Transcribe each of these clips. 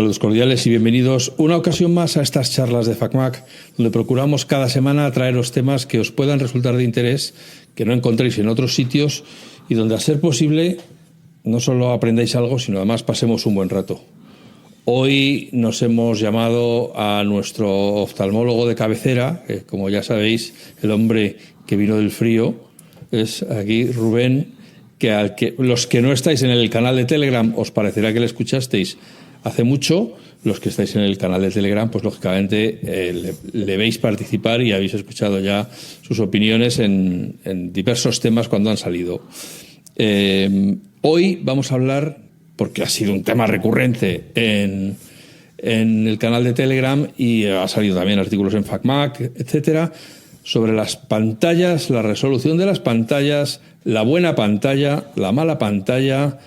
Saludos cordiales y bienvenidos una ocasión más a estas charlas de FacMac, donde procuramos cada semana traeros temas que os puedan resultar de interés, que no encontréis en otros sitios y donde, a ser posible, no solo aprendáis algo, sino además pasemos un buen rato. Hoy nos hemos llamado a nuestro oftalmólogo de cabecera, que, como ya sabéis, el hombre que vino del frío, es aquí Rubén, que los que no estáis en el canal de Telegram os parecerá que le escuchasteis hace mucho. Los que estáis en el canal de Telegram, pues lógicamente le veis participar y habéis escuchado ya sus opiniones en diversos temas cuando han salido. Hoy vamos a hablar, porque ha sido un tema recurrente en el canal de Telegram y ha salido también artículos en FacMac, etcétera, sobre las pantallas, la resolución de las pantallas, la buena pantalla, la mala pantalla,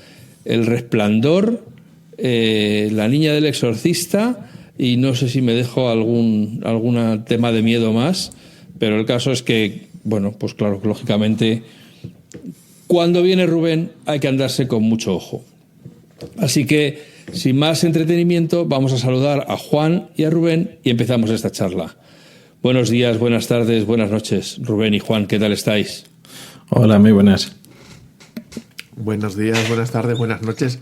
el resplandor, la niña del exorcista, y no sé si me dejo algún tema de miedo más, pero el caso es que, bueno, pues claro, lógicamente, cuando viene Rubén hay que andarse con mucho ojo. Así que, sin más entretenimiento, vamos a saludar a Juan y a Rubén y empezamos esta charla. Buenos días, buenas tardes, buenas noches, Rubén y Juan, ¿qué tal estáis? Hola, muy buenas. Buenos días, buenas tardes, buenas noches.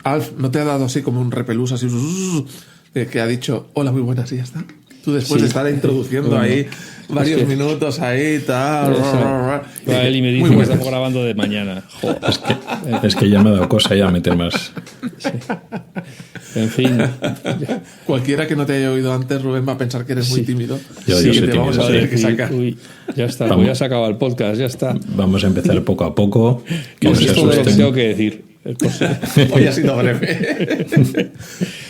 Alf, ¿no te ha dado así como un repelús así que ha dicho hola, muy buenas y ya está? Tú después de estar introduciendo ahí varios minutos ahí, tal. Él y me dice que estamos grabando de mañana. Es que ya me ha dado cosa ya meter más. Sí. En fin. Cualquiera que no te haya oído antes, Rubén, va a pensar que eres muy tímido. Yo soy te tímido. Vamos a tener que sacar. Uy, ya está, pues ya se acaba el podcast, ya está. Vamos a empezar poco a poco. Pues es todo lo que tengo que decir. Hoy ha sido breve.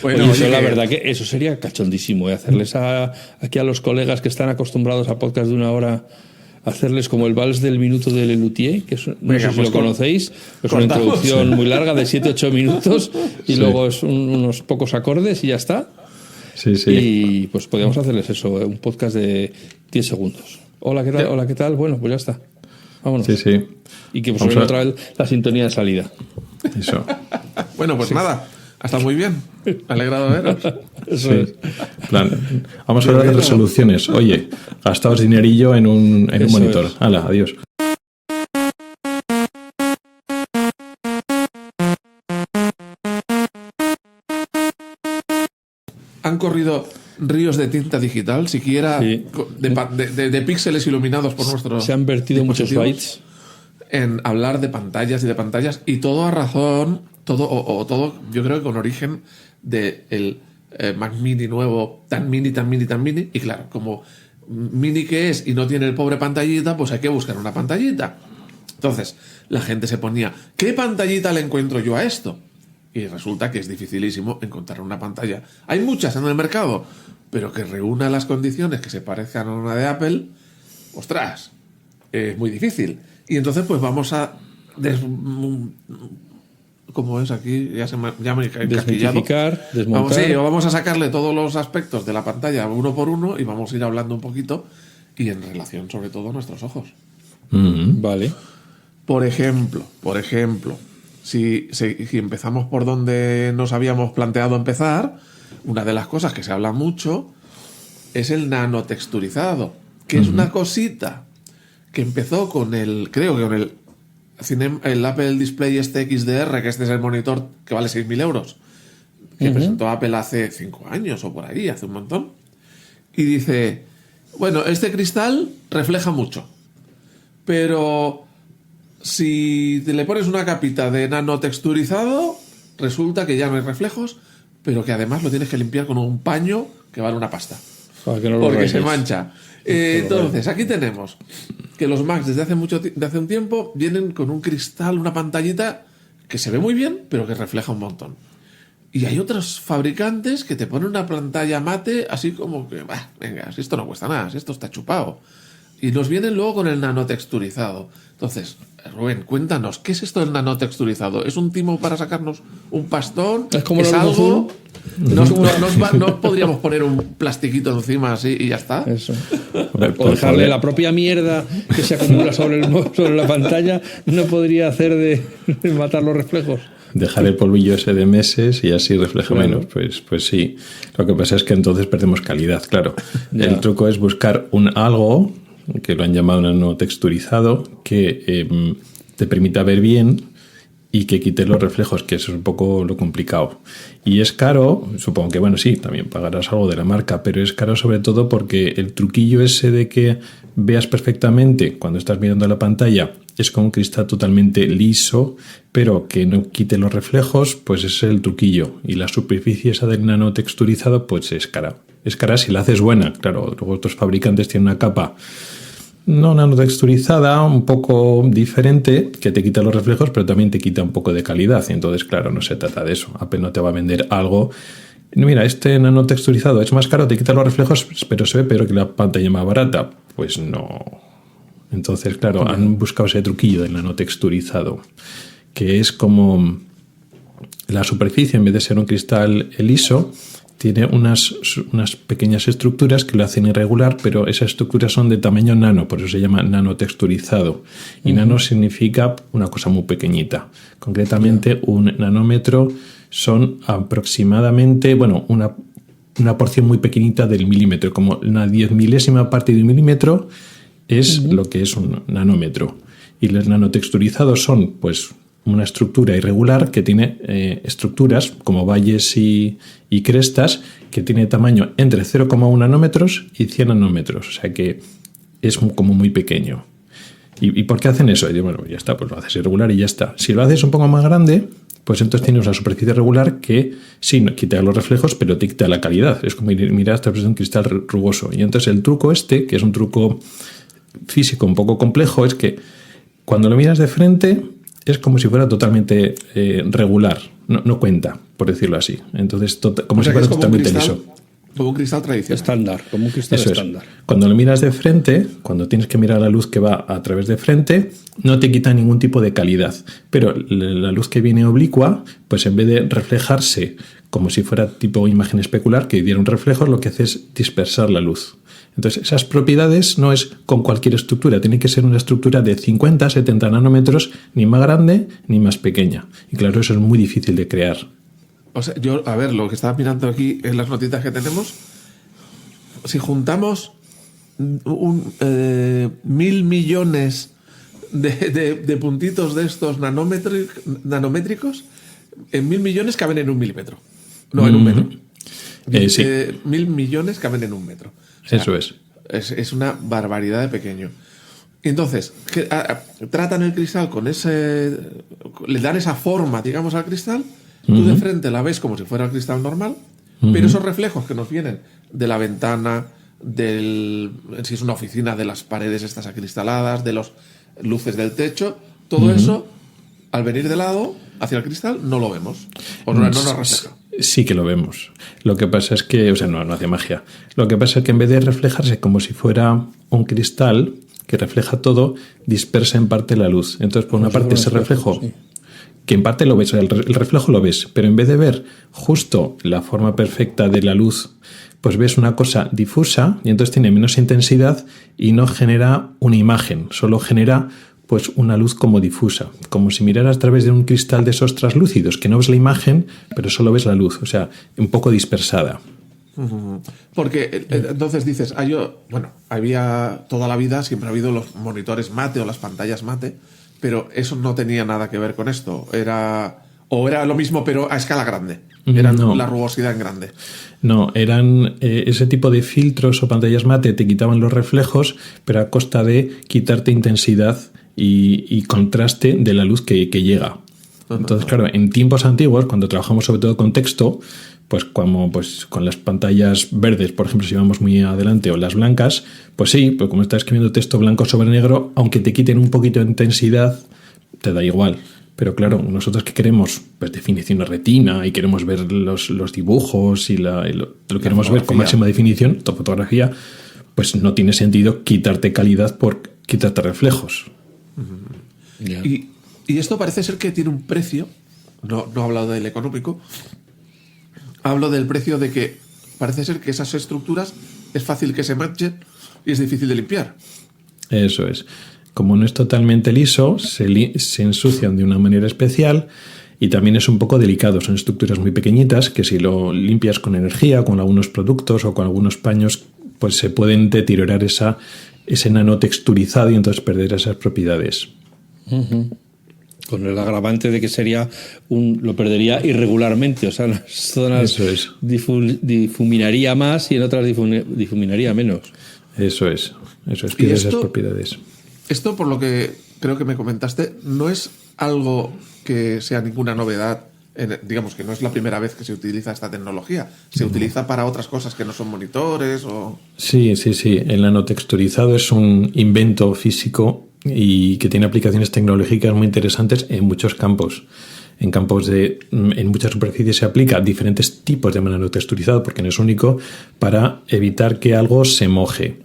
Bueno, oye, eso, la verdad que eso sería cachondísimo, hacerles aquí a los colegas que están acostumbrados a podcast de una hora, hacerles como el vals del minuto de Lelutier, que es, no sé si lo conocéis, es una introducción muy larga de 7-8 minutos y luego es unos pocos acordes y ya está. Sí. Y pues podríamos hacerles eso, un podcast de 10 segundos. Hola, ¿qué tal? Hola, ¿qué tal? Bueno, pues ya está. Vámonos. Sí. Y que pues otra vez la sintonía de salida. Eso. Bueno, pues nada, está muy bien. Me alegrado de veros. Eso es. Plan, vamos a hablar de resoluciones. Oye, gastaos dinerillo en un monitor. Hala, adiós. Han corrido ríos de tinta digital, siquiera de píxeles iluminados por nuestros. Se han vertido muchos bytes en hablar de pantallas y todo a razón, todo yo creo que con origen del Mac Mini nuevo, tan mini, y claro, como mini que es y no tiene el pobre pantallita, pues hay que buscar una pantallita. Entonces, la gente se ponía, ¿qué pantallita le encuentro yo a esto? Y resulta que es dificilísimo encontrar una pantalla. Hay muchas en el mercado, pero que reúna las condiciones que se parezcan a una de Apple, ostras, es muy difícil. Y entonces pues vamos a como es aquí, ya me he encasquillado. Desmontar. Vamos a sacarle todos los aspectos de la pantalla uno por uno y vamos a ir hablando un poquito y en relación sobre todo a nuestros ojos. Vale. Por ejemplo, si empezamos por donde nos habíamos planteado empezar, una de las cosas que se habla mucho es el nanotexturizado, que es una cosita que empezó con el Apple Display XDR, que este es el monitor que vale 6.000 euros, que presentó Apple hace 5 años o por ahí, hace un montón. Y dice, bueno, este cristal refleja mucho, pero si le pones una capita de nanotexturizado, resulta que ya no hay reflejos, pero que además lo tienes que limpiar con un paño que vale una pasta. Porque se mancha. Entonces, aquí tenemos que los Macs desde hace un tiempo vienen con un cristal, una pantallita que se ve muy bien, pero que refleja un montón. Y hay otros fabricantes que te ponen una pantalla mate así como que, venga, si esto no cuesta nada, si esto está chupado. Y nos vienen luego con el nanotexturizado. Entonces, Rubén, cuéntanos, ¿qué es esto del nanotexturizado? ¿Es un timo para sacarnos un pastón? ¿Es como algo? ¿No podríamos poner un plastiquito encima así y ya está? Eso. O dejarle la propia mierda que se acumula sobre la pantalla, no podría hacer de matar los reflejos. dejar el polvillo ese de meses y así refleja menos. Pues sí. Lo que pasa es que entonces perdemos calidad, claro. El truco es buscar algo que lo han llamado nanotexturizado que te permita ver bien y que quite los reflejos, que eso es un poco lo complicado. Y es caro, supongo que, bueno, sí, también pagarás algo de la marca, pero es caro sobre todo porque el truquillo ese de que veas perfectamente cuando estás mirando la pantalla es con un cristal totalmente liso, pero que no quite los reflejos, pues ese es el truquillo. Y la superficie esa del nanotexturizado, pues es cara. Es cara si la haces buena, claro. Luego otros fabricantes tienen una capa no nanotexturizada, un poco diferente, que te quita los reflejos, pero también te quita un poco de calidad. Y entonces, claro, no se trata de eso. Apple no te va a vender algo. Mira, este nanotexturizado es más caro, te quita los reflejos, pero se ve peor que la pantalla más barata. Pues no. Entonces, claro, han buscado ese truquillo del nanotexturizado, que es como la superficie, en vez de ser un cristal liso, tiene unas pequeñas estructuras que lo hacen irregular, pero esas estructuras son de tamaño nano, por eso se llama nanotexturizado. Y nano significa una cosa muy pequeñita. Concretamente, un nanómetro son aproximadamente, bueno, una porción muy pequeñita del milímetro, como una 10.000ª parte de un milímetro es lo que es un nanómetro. Y los nanotexturizados son, pues, una estructura irregular que tiene estructuras como valles y crestas que tiene tamaño entre 0,1 nanómetros y 100 nanómetros. O sea que es como muy pequeño. ¿Y por qué hacen eso? Y digo, bueno, ya está, pues lo haces irregular y ya está. Si lo haces un poco más grande, pues entonces tienes una superficie regular que sí, no quita los reflejos, pero te quita la calidad. Es como mirar a través de un cristal rugoso. Y entonces el truco que es un truco físico un poco complejo, es que cuando lo miras de frente es como si fuera totalmente regular, no cuenta, por decirlo así. Entonces, como si fuera totalmente liso. Como un cristal tradicional. Estándar, como un cristal estándar. Cuando lo miras de frente, cuando tienes que mirar la luz que va a través de frente, no te quita ningún tipo de calidad. Pero la luz que viene oblicua, pues en vez de reflejarse como si fuera tipo imagen especular, que diera un reflejo, lo que hace es dispersar la luz. Entonces, esas propiedades no es con cualquier estructura, tiene que ser una estructura de 50, 70 nanómetros, ni más grande ni más pequeña. Y claro, eso es muy difícil de crear. O sea, yo, a ver, lo que estaba mirando aquí en las notitas que tenemos, si juntamos 1.000 millones de puntitos de estos nanométricos, en 1.000 millones caben en 1 milímetro. No, en 1 metro. Sí. 1.000 millones caben en 1 metro. O sea, eso es. Es una barbaridad de pequeño. Entonces, tratan el cristal con ese... Le dan esa forma, digamos, al cristal. Tú de frente la ves como si fuera el cristal normal, pero esos reflejos que nos vienen de la ventana, si es una oficina, de las paredes estas acristaladas, de las luces del techo, todo eso, al venir de lado hacia el cristal, no lo vemos. O no nos refleja. Sí que lo vemos. Lo que pasa es que, o sea, no hace magia. Lo que pasa es que en vez de reflejarse como si fuera un cristal que refleja todo, dispersa en parte la luz. Entonces, por una parte, ese reflejo, sí, que en parte lo ves, el reflejo lo ves, pero en vez de ver justo la forma perfecta de la luz, pues ves una cosa difusa y entonces tiene menos intensidad y no genera una imagen, solo genera pues una luz como difusa, como si miraras a través de un cristal de esos traslúcidos, que no ves la imagen, pero solo ves la luz, o sea, un poco dispersada. Porque entonces dices, había toda la vida, siempre ha habido los monitores mate o las pantallas mate, pero eso no tenía nada que ver con esto. Era lo mismo, pero a escala grande. Era la rugosidad en grande. No, eran ese tipo de filtros o pantallas mate te quitaban los reflejos, pero a costa de quitarte intensidad y contraste de la luz que llega. Entonces, claro, en tiempos antiguos, cuando trabajamos sobre todo con texto, pues como con las pantallas verdes, por ejemplo, si vamos muy adelante, o las blancas, pues sí, pues como estás escribiendo texto blanco sobre negro, aunque te quiten un poquito de intensidad, te da igual. Pero claro, nosotros que queremos pues definición de retina y queremos ver los dibujos y lo queremos ver con máxima definición, tu fotografía, pues no tiene sentido quitarte calidad por quitarte reflejos. Yeah. Y esto parece ser que tiene un precio, no he hablado del económico, hablo del precio de que parece ser que esas estructuras es fácil que se manchen y es difícil de limpiar. Eso es. Como no es totalmente liso, se ensucian de una manera especial Y también es un poco delicado, son estructuras muy pequeñitas que si lo limpias con energía, con algunos productos o con algunos paños, pues se pueden deteriorar ese nanotexturizado y entonces perder esas propiedades. Uh-huh. Con el agravante de que lo perdería irregularmente, o sea, en las zonas difuminaría más y en otras difuminaría menos. Eso es, pierde esas propiedades. Esto, por lo que creo que me comentaste, no es algo que sea ninguna novedad, digamos que no es la primera vez que se utiliza esta tecnología. ¿Se utiliza para otras cosas que no son monitores? O... Sí. El nanotexturizado es un invento físico y que tiene aplicaciones tecnológicas muy interesantes en muchos campos. En muchas superficies se aplica diferentes tipos de nanotexturizado porque no es único, para evitar que algo se moje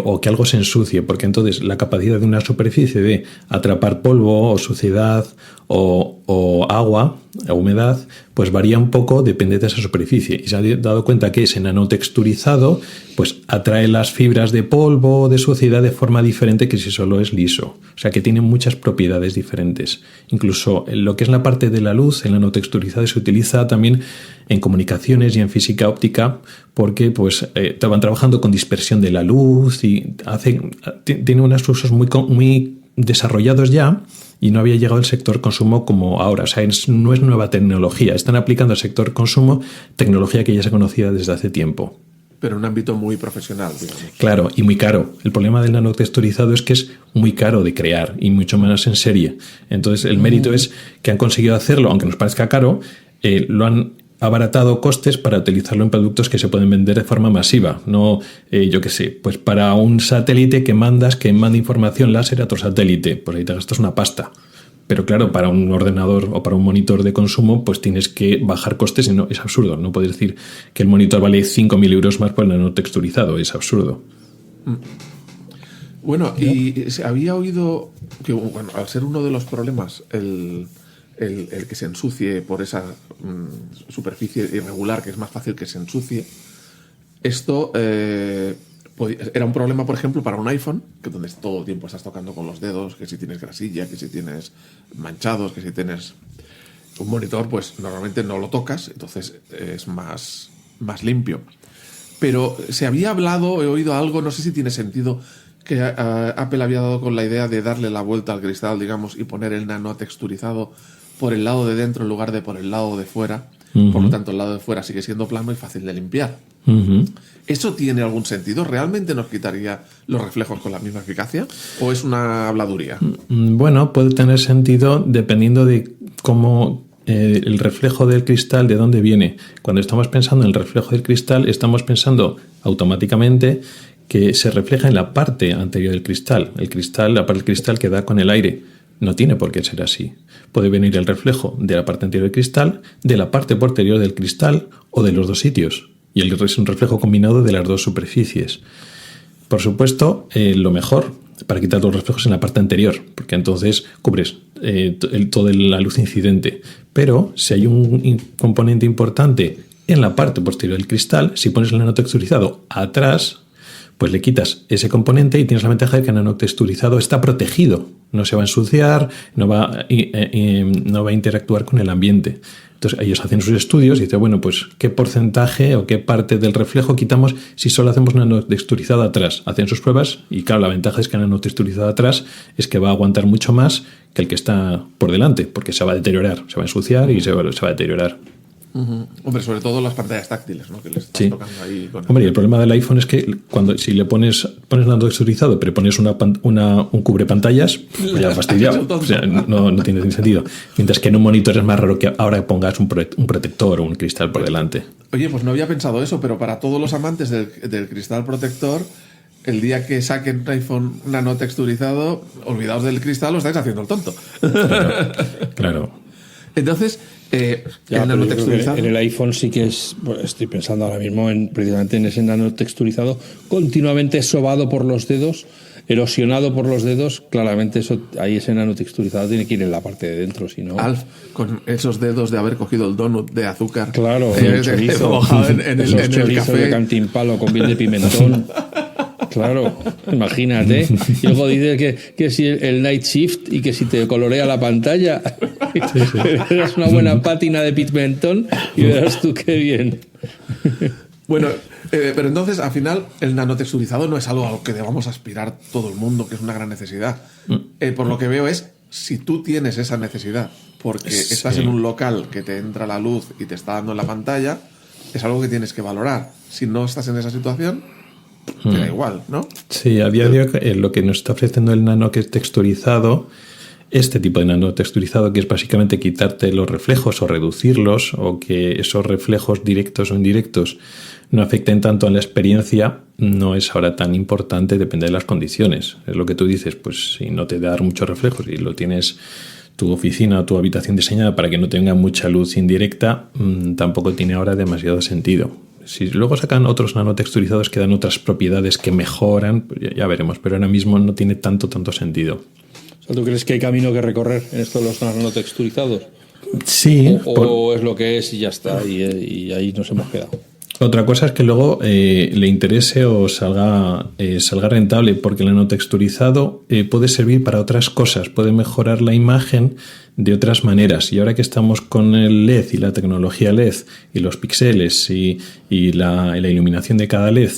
o que algo se ensucie, porque entonces la capacidad de una superficie de atrapar polvo o suciedad o agua o humedad pues varía un poco, depende de esa superficie, y se ha dado cuenta que ese nanotexturizado pues atrae las fibras de polvo o de suciedad de forma diferente que si solo es liso, o sea que tiene muchas propiedades diferentes. Incluso en lo que es la parte de la luz, el nanotexturizado se utiliza también en comunicaciones y en física óptica porque pues estaban trabajando con dispersión de la luz y tiene unos usos muy desarrollados ya, y no había llegado al sector consumo como ahora. O sea, no es nueva tecnología. Están aplicando al sector consumo tecnología que ya se conocía desde hace tiempo. Pero en un ámbito muy profesional, digamos. Claro, y muy caro. El problema del nanotexturizado es que es muy caro de crear y mucho menos en serie. Entonces, el mérito es que han conseguido hacerlo, aunque nos parezca caro, lo han abaratado costes para utilizarlo en productos que se pueden vender de forma masiva. No, yo qué sé, pues para un satélite que manda información láser a otro satélite, pues ahí te gastas una pasta. Pero claro, para un ordenador o para un monitor de consumo, pues tienes que bajar costes y no, es absurdo. No puedes decir que el monitor vale 5.000 euros más por el nanotexturizado, es absurdo. Bueno, y se había oído que, bueno, al ser uno de los problemas el que se ensucie por esa superficie irregular, que es más fácil que se ensucie, esto era un problema, por ejemplo, para un iPhone, que donde todo el tiempo estás tocando con los dedos, que si tienes grasilla, que si tienes manchados, que si tienes un monitor, pues normalmente no lo tocas, entonces es más limpio. Pero se había hablado, he oído algo, no sé si tiene sentido, que Apple había dado con la idea de darle la vuelta al cristal, digamos, y poner el nanotexturizado por el lado de dentro en lugar de por el lado de fuera. Uh-huh. Por lo tanto, el lado de fuera sigue siendo plano y fácil de limpiar. Uh-huh. ¿Eso tiene algún sentido? ¿Realmente nos quitaría los reflejos con la misma eficacia? ¿O es una habladuría? Bueno, puede tener sentido dependiendo de cómo el reflejo del cristal, de dónde viene. Cuando estamos pensando en el reflejo del cristal, estamos pensando automáticamente que se refleja en la parte anterior del cristal. La parte del cristal que da con el aire. No tiene por qué ser así. Puede venir el reflejo de la parte anterior del cristal, de la parte posterior del cristal o de los dos sitios. Y es un reflejo combinado de las dos superficies. Por supuesto, lo mejor para quitar los reflejos en la parte anterior, porque entonces cubres toda la luz incidente. Pero si hay un componente importante en la parte posterior del cristal, si pones el nanotexturizado atrás, pues le quitas ese componente y tienes la ventaja de que el nanotexturizado está protegido. No se va a ensuciar, no va a interactuar con el ambiente. Entonces ellos hacen sus estudios y dicen, bueno, pues qué porcentaje o qué parte del reflejo quitamos si solo hacemos nanotexturizado atrás. Hacen sus pruebas y claro, la ventaja es que el nanotexturizado atrás es que va a aguantar mucho más que el que está por delante, porque se va a deteriorar, se va a ensuciar y se va a deteriorar. Uh-huh. Hombre, sobre todo las pantallas táctiles, ¿no? Que le estás tocando ahí con... Hombre, y el problema del iPhone es que si le pones nanotexturizado, pero pones un cubrepantallas, pues ya fastidiado. O sea, no tiene sentido. Mientras que en un monitor es más raro que ahora pongas un protector o un cristal por delante. Oye, pues no había pensado eso, pero para todos los amantes del cristal protector, el día que saquen un iPhone nanotexturizado, olvidaos del cristal, lo estáis haciendo el tonto. Claro. Entonces, el nanotexturizado... En el iPhone sí que estoy pensando ahora mismo precisamente en ese nanotexturizado continuamente sobado por los dedos, erosionado por los dedos. Claramente ahí ese nanotexturizado tiene que ir en la parte de dentro, si no... Alf, con esos dedos de haber cogido el donut de azúcar. Claro, el chorizo, mojado en el café. café. De cantimpalo con bien de pimentón. Claro, imagínate. Y luego dice que si el night shift y que si te colorea la pantalla, eres una buena pátina de pigmentón y verás tú qué bien. Bueno, pero entonces al final el nanotexturizado no es algo a lo que debamos aspirar todo el mundo, que es una gran necesidad. Por lo que veo es, si tú tienes esa necesidad, porque estás en un local que te entra la luz y te está dando en la pantalla, es algo que tienes que valorar. Si no estás en esa situación, te da igual, ¿no? Sí, a día de hoy lo que nos está ofreciendo el nanotexturizado, este tipo de nanotexturizado, que es básicamente quitarte los reflejos o reducirlos, o que esos reflejos directos o indirectos no afecten tanto a la experiencia, no es ahora tan importante, depende de las condiciones. Es lo que tú dices, pues si no te da muchos reflejos y lo tienes tu oficina o tu habitación diseñada para que no tenga mucha luz indirecta, tampoco tiene ahora demasiado sentido. Si luego sacan otros nanotexturizados que dan otras propiedades que mejoran, pues ya veremos, pero ahora mismo no tiene tanto sentido. O sea, ¿tú crees que hay camino que recorrer en esto de los nanotexturizados? Sí. ¿O es lo que es y ya está, y ahí nos hemos quedado? Otra cosa es que luego le interese o salga rentable, porque el nanotexturizado puede servir para otras cosas, puede mejorar la imagen de otras maneras. Y ahora que estamos con el LED y la tecnología LED y los píxeles y la iluminación de cada LED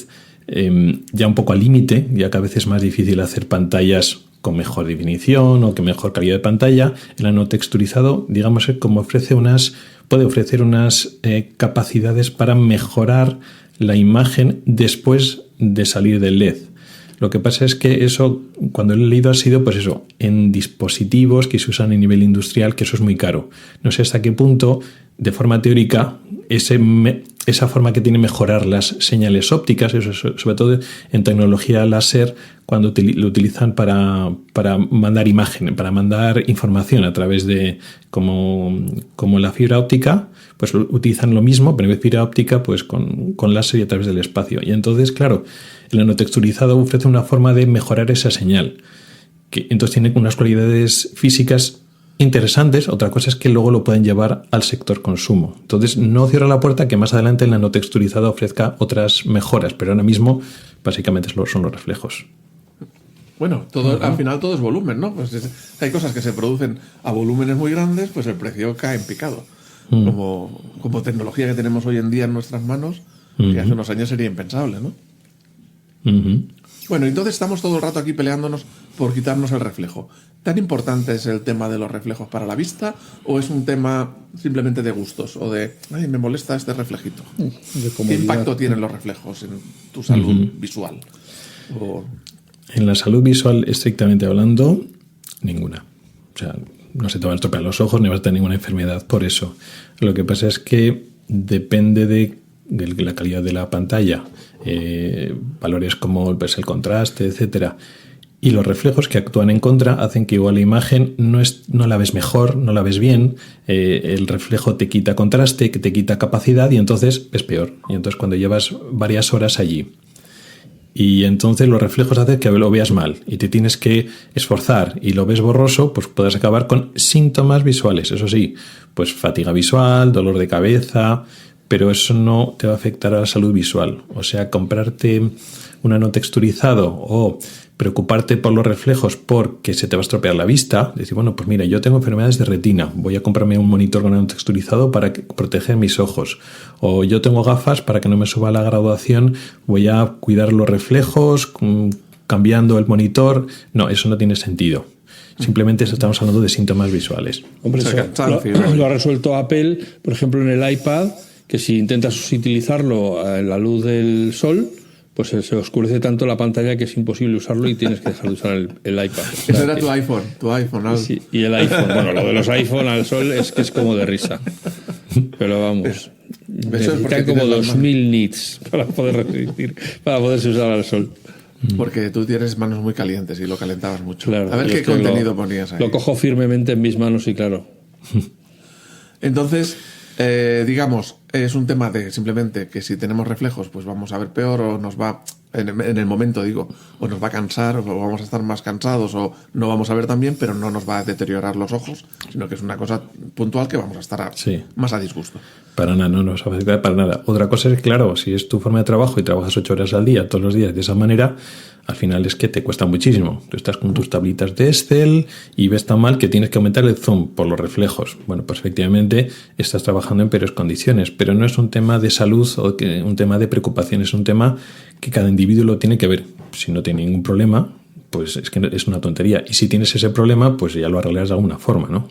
ya un poco al límite, ya que a veces es más difícil hacer pantallas con mejor definición o que mejor calidad de pantalla, el nanotexturizado, digamos, puede ofrecer unas capacidades para mejorar la imagen después de salir del LED. Lo que pasa es que eso, cuando lo he leído, ha sido pues eso, en dispositivos que se usan a nivel industrial, que eso es muy caro. No sé hasta qué punto, de forma teórica, esa forma que tiene mejorar las señales ópticas, eso sobre todo en tecnología láser, cuando lo utilizan para mandar imagen, para mandar información a través de, como la fibra óptica, pues utilizan lo mismo, pero en vez de fibra óptica, pues con láser y a través del espacio. Y entonces, claro, el nanotexturizado ofrece una forma de mejorar esa señal, que entonces tiene unas cualidades físicas interesantes. Otra cosa es que luego lo pueden llevar al sector consumo. Entonces no cierra la puerta que más adelante el nanotexturizado ofrezca otras mejoras, pero ahora mismo básicamente son los reflejos. Bueno, al final todo es volumen, ¿no? Pues hay cosas que se producen a volúmenes muy grandes, pues el precio cae en picado. Como tecnología que tenemos hoy en día en nuestras manos, que hace unos años sería impensable, ¿no? Bueno, entonces estamos todo el rato aquí peleándonos por quitarnos el reflejo. ¿Tan importante es el tema de los reflejos para la vista o es un tema simplemente de gustos o de, ay, me molesta este reflejito? ¿Qué impacto tienen los reflejos en tu salud visual? En la salud visual, estrictamente hablando, ninguna. O sea, no se te van a estropear los ojos ni vas a tener ninguna enfermedad por eso. Lo que pasa es que depende de la calidad de la pantalla, valores como pues, el contraste, etcétera, y los reflejos que actúan en contra hacen que igual la imagen no la ves mejor, no la ves bien, el reflejo te quita contraste, que te quita capacidad y entonces es peor. Y entonces cuando llevas varias horas allí y entonces los reflejos hacen que lo veas mal y te tienes que esforzar y lo ves borroso, pues puedes acabar con síntomas visuales. Eso sí, pues fatiga visual, dolor de cabeza, pero eso no te va a afectar a la salud visual. O sea, comprarte un nanotexturizado o preocuparte por los reflejos porque se te va a estropear la vista, decir, bueno, pues mira, yo tengo enfermedades de retina, voy a comprarme un monitor con nanotexturizado para proteger mis ojos, o yo tengo gafas para que no me suba la graduación, voy a cuidar los reflejos cambiando el monitor. No, eso no tiene sentido. Simplemente estamos hablando de síntomas visuales. Hombre, eso lo ha resuelto Apple, por ejemplo, en el iPad, que si intentas utilizarlo a la luz del sol, pues se oscurece tanto la pantalla que es imposible usarlo y tienes que dejar de usar el iPad. O sea, ese era tu iPhone. Sí, y el iPhone. Bueno, lo de los iPhone al sol es que es como de risa. Pero vamos, necesitan como 2000 nits para poder resistir, para poderse usar al sol. Porque tú tienes manos muy calientes y lo calentabas mucho. Claro, a ver qué contenido ponías ahí. Lo cojo firmemente en mis manos y claro. Entonces, digamos, es un tema de simplemente que si tenemos reflejos, pues vamos a ver peor, o nos va, en el momento digo, o nos va a cansar, o vamos a estar más cansados, o no vamos a ver tan bien, pero no nos va a deteriorar los ojos, sino que es una cosa puntual que vamos a estar más a disgusto. Para nada, no nos va a afectar para nada. Otra cosa es, claro, si es tu forma de trabajo y trabajas 8 horas al día, todos los días de esa manera, al final es que te cuesta muchísimo. Tú estás con tus tablitas de Excel y ves tan mal que tienes que aumentar el zoom por los reflejos. Bueno, pues efectivamente estás trabajando en peores condiciones, pero no es un tema de salud o un tema de preocupación, es un tema que cada individuo lo tiene que ver. Si no tiene ningún problema, pues es que es una tontería. Y si tienes ese problema, pues ya lo arreglarás de alguna forma, ¿no?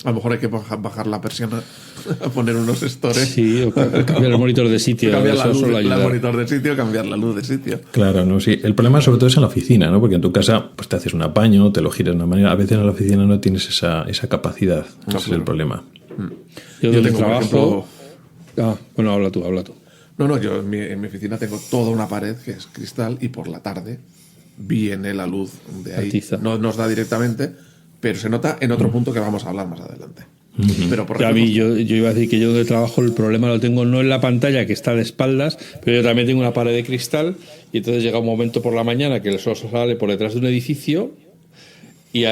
A lo mejor hay que bajar la persiana, a poner unos stores. Sí, o cambiar el monitor de sitio. Cambiar el monitor de sitio, cambiar la luz de sitio. Claro, no, sí. El problema sobre todo es en la oficina, ¿no? Porque en tu casa pues te haces un apaño, te lo giras de una manera. A veces en la oficina no tienes esa capacidad. Ese es el problema. Yo tengo trabajo... Bueno, habla tú. No, yo en mi oficina tengo toda una pared que es cristal y por la tarde viene la luz de ahí. No nos da directamente, pero se nota en otro punto que vamos a hablar más adelante. Pero por ejemplo, yo iba a decir que yo donde trabajo el problema lo tengo no en la pantalla, que está de espaldas, pero yo también tengo una pared de cristal y entonces llega un momento por la mañana que el sol sale por detrás de un edificio y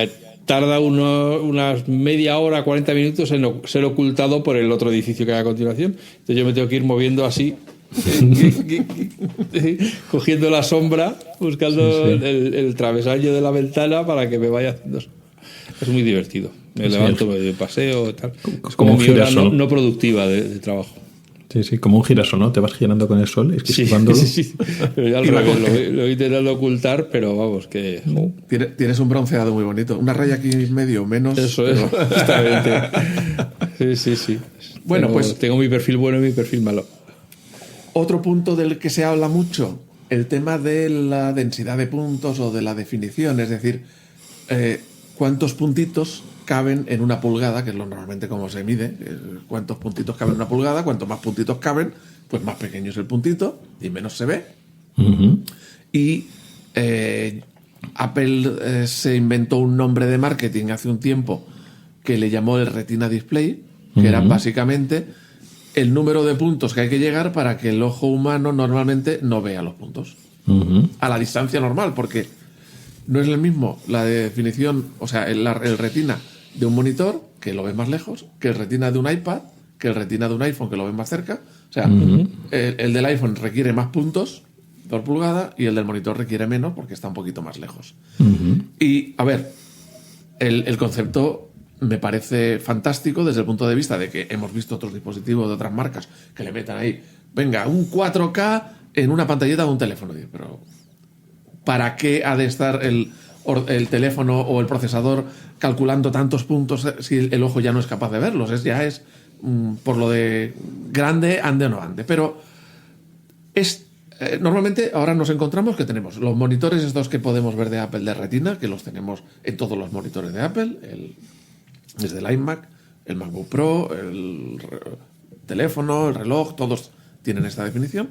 tarda unas media hora, 40 minutos en ser ocultado por el otro edificio que hay a continuación. Entonces yo me tengo que ir moviendo así, cogiendo la sombra, buscando el travesaño de la ventana para que me vaya haciendo. Es muy divertido. Me levanto, me doy paseo, tal. Como un girasol. No productiva de trabajo. Sí, como un girasol, ¿no? Te vas girando con el sol, esquivando. Sí. Pero ya al revés, lo he intentado ocultar, pero vamos, que... Tienes un bronceado muy bonito. Una raya aquí medio, menos... Eso es, justamente. Sí. Bueno, tengo mi perfil bueno y mi perfil malo. Otro punto del que se habla mucho, el tema de la densidad de puntos o de la definición, es decir, cuántos puntitos caben en una pulgada, que es lo normalmente como se mide, cuántos puntitos caben en una pulgada, cuanto más puntitos caben, pues más pequeño es el puntito y menos se ve. Y Apple se inventó un nombre de marketing hace un tiempo que le llamó el Retina Display, que era básicamente el número de puntos que hay que llegar para que el ojo humano normalmente no vea los puntos a la distancia normal, porque no es el mismo la definición, o sea, el retina de un monitor, que lo ves más lejos, que el retina de un iPad, que el retina de un iPhone, que lo ves más cerca. O sea, el del iPhone requiere más puntos por pulgada y el del monitor requiere menos porque está un poquito más lejos. Y, a ver, el concepto me parece fantástico desde el punto de vista de que hemos visto otros dispositivos de otras marcas que le metan ahí, venga, un 4K en una pantallita de un teléfono. Pero ¿para qué ha de estar el teléfono o el procesador calculando tantos puntos si el ojo ya no es capaz de verlos? Es por lo de grande, ande o no ande. Pero normalmente ahora nos encontramos que tenemos los monitores estos que podemos ver de Apple de Retina, que los tenemos en todos los monitores de Apple, desde el iMac, el MacBook Pro, el teléfono, el reloj, todos tienen esta definición.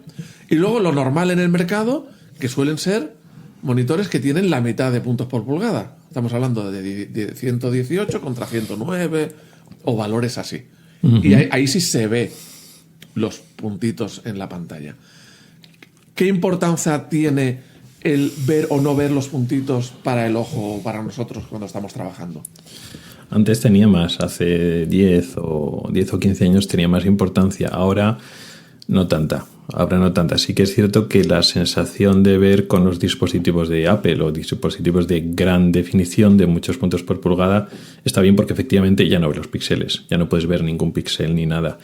Y luego lo normal en el mercado, que suelen ser monitores que tienen la mitad de puntos por pulgada. Estamos hablando de 118 contra 109 o valores así. Y ahí sí se ve los puntitos en la pantalla. ¿Qué importancia tiene el ver o no ver los puntitos para el ojo o para nosotros cuando estamos trabajando? Antes tenía más, hace 10 o 15 años tenía más importancia. Ahora no tanta. Sí que es cierto que la sensación de ver con los dispositivos de Apple o dispositivos de gran definición de muchos puntos por pulgada está bien porque efectivamente ya no ves los píxeles, ya no puedes ver ningún píxel ni nada.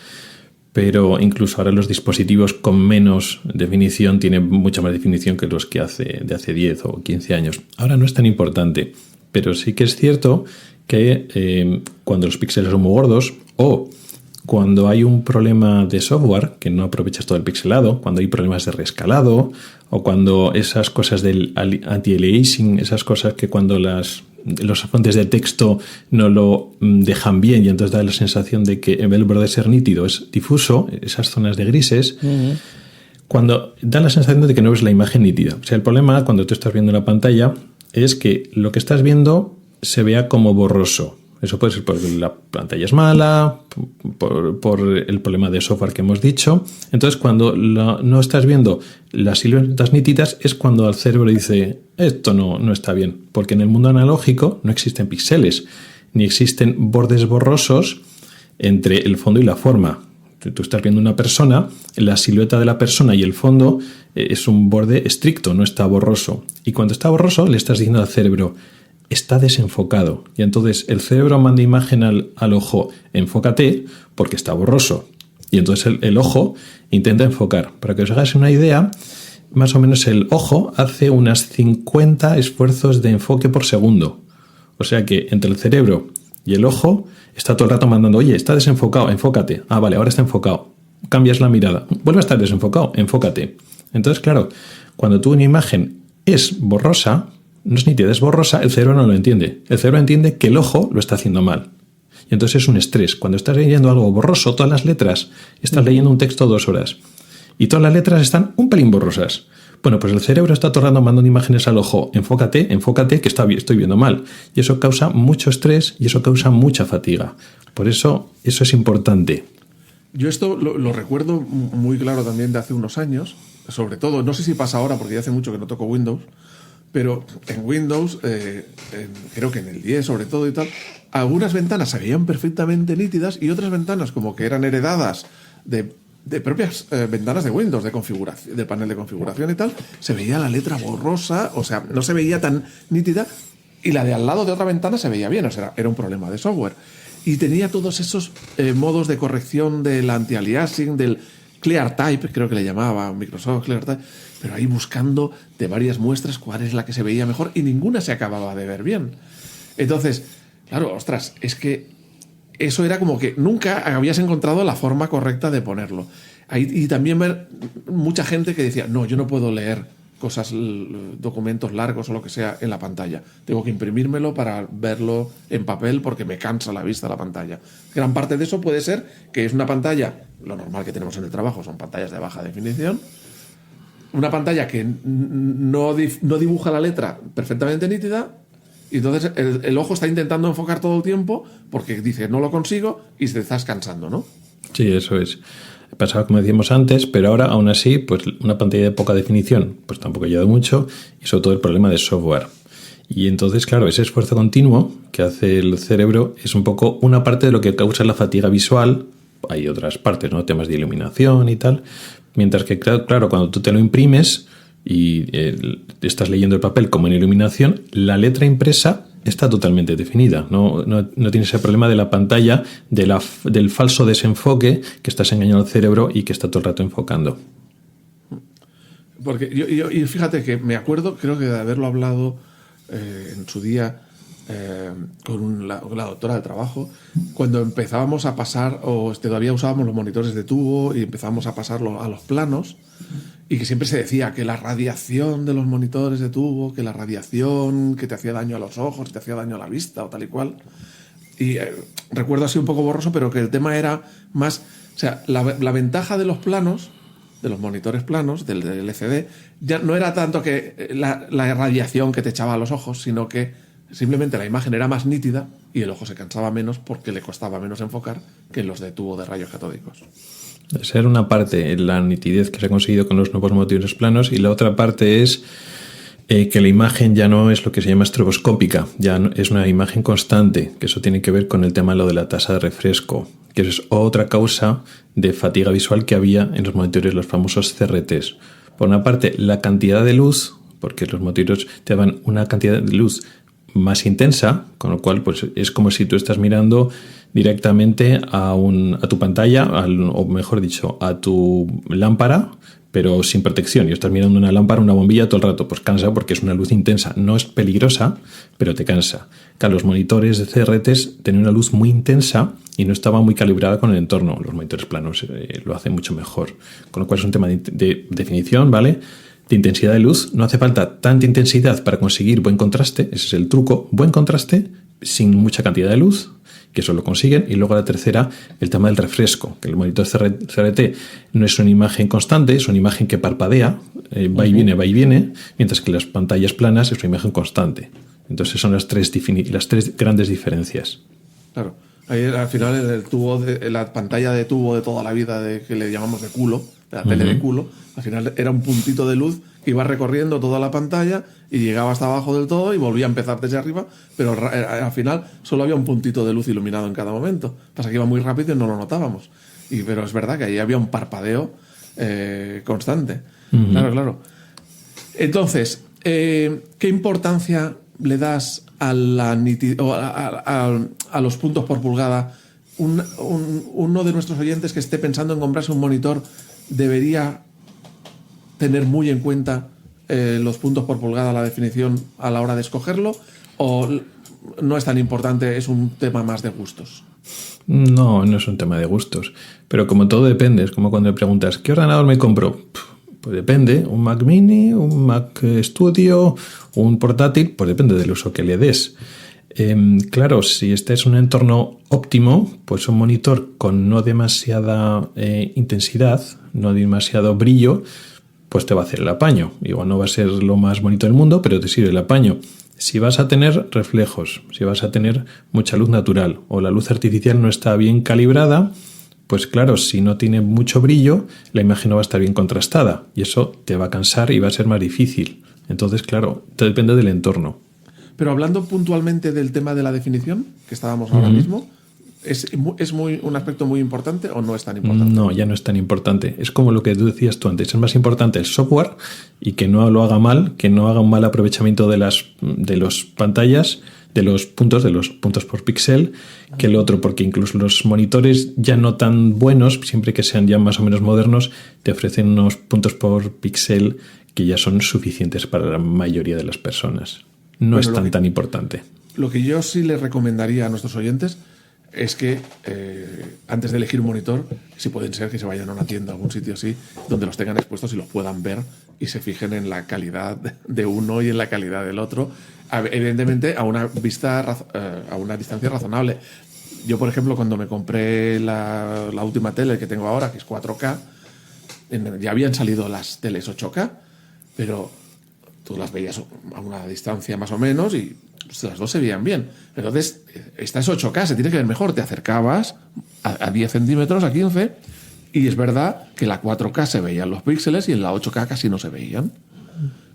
Pero incluso ahora los dispositivos con menos definición tienen mucha más definición que los que de hace 10 o 15 años. Ahora no es tan importante, pero sí que es cierto que cuando los píxeles son muy gordos o cuando hay un problema de software, que no aprovechas todo el pixelado, cuando hay problemas de rescalado, o cuando esas cosas del anti-aliasing, esas cosas que cuando los fuentes de texto no lo dejan bien y entonces da la sensación de que en vez de ser nítido es difuso, esas zonas de grises, cuando da la sensación de que no ves la imagen nítida. O sea, el problema cuando tú estás viendo la pantalla es que lo que estás viendo se vea como borroso. Eso puede ser porque la pantalla es mala, por el problema de software que hemos dicho. Entonces, cuando no estás viendo las siluetas nítidas, es cuando el cerebro dice, esto no está bien. Porque en el mundo analógico no existen píxeles, ni existen bordes borrosos entre el fondo y la forma. Tú estás viendo una persona, la silueta de la persona y el fondo es un borde estricto, no está borroso. Y cuando está borroso, le estás diciendo al cerebro, está desenfocado. Y entonces el cerebro manda imagen al ojo, enfócate, porque está borroso. Y entonces el ojo intenta enfocar. Para que os hagáis una idea, más o menos el ojo hace unas 50 esfuerzos de enfoque por segundo. O sea que entre el cerebro y el ojo está todo el rato mandando, oye, está desenfocado, enfócate. Ah, vale, ahora está enfocado. Cambias la mirada. Vuelve a estar desenfocado, enfócate. Entonces, claro, cuando tú una imagen es borrosa, no es nítida, es borrosa, el cerebro no lo entiende. El cerebro entiende que el ojo lo está haciendo mal. Y entonces es un estrés. Cuando estás leyendo algo borroso, todas las letras, estás leyendo un texto 2 horas y todas las letras están un pelín borrosas. Bueno, pues el cerebro está todo el rato mandando imágenes al ojo. Enfócate, que estoy viendo mal. Y eso causa mucho estrés y eso causa mucha fatiga. Por eso es importante. Yo esto lo recuerdo muy claro también de hace unos años. Sobre todo, no sé si pasa ahora porque ya hace mucho que no toco Windows, pero en Windows, creo que en el 10 sobre todo y tal, algunas ventanas se veían perfectamente nítidas y otras ventanas como que eran heredadas de propias ventanas de Windows, de configuración, de panel de configuración y tal, se veía la letra borrosa, o sea, no se veía tan nítida, y la de al lado de otra ventana se veía bien, o sea, era un problema de software. Y tenía todos esos modos de corrección del anti-aliasing, del ClearType, creo que le llamaba Microsoft ClearType, pero ahí buscando de varias muestras cuál es la que se veía mejor y ninguna se acababa de ver bien. Entonces, claro, ostras, es que eso era como que nunca habías encontrado la forma correcta de ponerlo. Y también ver mucha gente que decía, no, yo no puedo leer cosas, documentos largos o lo que sea en la pantalla. Tengo que imprimírmelo para verlo en papel porque me cansa la vista la pantalla. Gran parte de eso puede ser que es una pantalla, lo normal que tenemos en el trabajo son pantallas de baja definición, una pantalla que no dibuja la letra perfectamente nítida, y entonces el ojo está intentando enfocar todo el tiempo porque dice, no lo consigo, y te estás cansando, ¿no? Sí, eso es. Pasaba como decíamos antes, pero ahora aún así, pues una pantalla de poca definición, pues tampoco ayuda mucho, y sobre todo el problema de software. Y entonces, claro, ese esfuerzo continuo que hace el cerebro es un poco una parte de lo que causa la fatiga visual. Hay otras partes, ¿no? Temas de iluminación y tal. Mientras que, claro, cuando tú te lo imprimes y estás leyendo el papel como en iluminación, la letra impresa está totalmente definida. No tiene ese problema de la pantalla, del falso desenfoque que estás engañando al cerebro y que está todo el rato enfocando. Porque y fíjate que me acuerdo, creo que de haberlo hablado en su día con la doctora de trabajo, cuando empezábamos a pasar, o todavía usábamos los monitores de tubo y empezábamos a pasarlo a los planos, y que siempre se decía que la radiación de los monitores de tubo, que la radiación que te hacía daño a los ojos, te hacía daño a la vista o tal y cual. Y recuerdo así un poco borroso, pero que el tema era más, o sea, la ventaja de los planos, de los monitores planos, del LCD, ya no era tanto que la radiación que te echaba a los ojos, sino que simplemente la imagen era más nítida y el ojo se cansaba menos porque le costaba menos enfocar que en los de tubo de rayos catódicos. Esa era una parte, la nitidez que se ha conseguido con los nuevos monitores planos, y la otra parte es que la imagen ya no es lo que se llama estroboscópica, ya no, es una imagen constante, que eso tiene que ver con el tema de lo de la tasa de refresco, que es otra causa de fatiga visual que había en los monitores, los famosos CRTs. Por una parte, la cantidad de luz, porque los monitores te daban una cantidad de luz más intensa, con lo cual pues es como si tú estás mirando directamente a tu pantalla, o mejor dicho, a tu lámpara, pero sin protección, y estás mirando una lámpara, una bombilla todo el rato, pues cansa porque es una luz intensa. No es peligrosa, pero te cansa. Claro, los monitores de CRTs tenían una luz muy intensa y no estaba muy calibrada con el entorno. Los monitores planos lo hacen mucho mejor. Con lo cual es un tema de definición, ¿vale? De intensidad de luz. No hace falta tanta intensidad para conseguir buen contraste. Ese es el truco. Buen contraste sin mucha cantidad de luz, que eso lo consiguen. Y luego la tercera, el tema del refresco, que el monitor CRT no es una imagen constante, es una imagen que parpadea, va y viene, mientras que las pantallas planas es una imagen constante. Entonces son las tres grandes diferencias. Claro. Ahí al final el tubo la pantalla de tubo de toda la vida que le llamamos de culo, de la tele de culo, al final era un puntito de luz que iba recorriendo toda la pantalla y llegaba hasta abajo del todo y volvía a empezar desde arriba, pero al final solo había un puntito de luz iluminado en cada momento. Pasa que iba muy rápido y no lo notábamos. Pero es verdad que ahí había un parpadeo constante. Claro. Entonces, ¿qué importancia le das a los puntos por pulgada? Uno de nuestros oyentes que esté pensando en comprarse un monitor debería tener muy en cuenta los puntos por pulgada, la definición a la hora de escogerlo, o no es tan importante, es un tema más de gustos. No es un tema de gustos, pero como todo depende, es como cuando le preguntas ¿qué ordenador me compro? Pues depende, un Mac Mini, un Mac Studio, un portátil, pues depende del uso que le des. Claro, si este es un entorno óptimo, pues un monitor con no demasiada intensidad, no demasiado brillo, pues te va a hacer el apaño. Igual no va a ser lo más bonito del mundo, pero te sirve el apaño. Si vas a tener reflejos, si vas a tener mucha luz natural o la luz artificial no está bien calibrada, pues claro, si no tiene mucho brillo, la imagen no va a estar bien contrastada y eso te va a cansar y va a ser más difícil. Entonces, claro, te depende del entorno. Pero hablando puntualmente del tema de la definición, que estábamos ahora mismo, ¿es un aspecto muy importante o no es tan importante? No, ya no es tan importante. Es como lo que tú decías tú antes. Es más importante el software y que no lo haga mal, que no haga un mal aprovechamiento de las pantallas, de los puntos por píxel, que el otro, porque incluso los monitores ya no tan buenos, siempre que sean ya más o menos modernos, te ofrecen unos puntos por píxel que ya son suficientes para la mayoría de las personas. No es tan importante. Lo que yo sí les recomendaría a nuestros oyentes es que antes de elegir un monitor, si pueden ser que se vayan a una tienda, a algún sitio así, donde los tengan expuestos y los puedan ver y se fijen en la calidad de uno y en la calidad del otro, evidentemente a una distancia razonable. Yo, por ejemplo, cuando me compré la última tele que tengo ahora, que es 4K, ya habían salido las teles 8K, pero tú las veías a una distancia más o menos y las dos se veían bien. Entonces, esta es 8K, se tiene que ver mejor. Te acercabas a 10 centímetros, a 15, y es verdad que la 4K se veían los píxeles y en la 8K casi no se veían.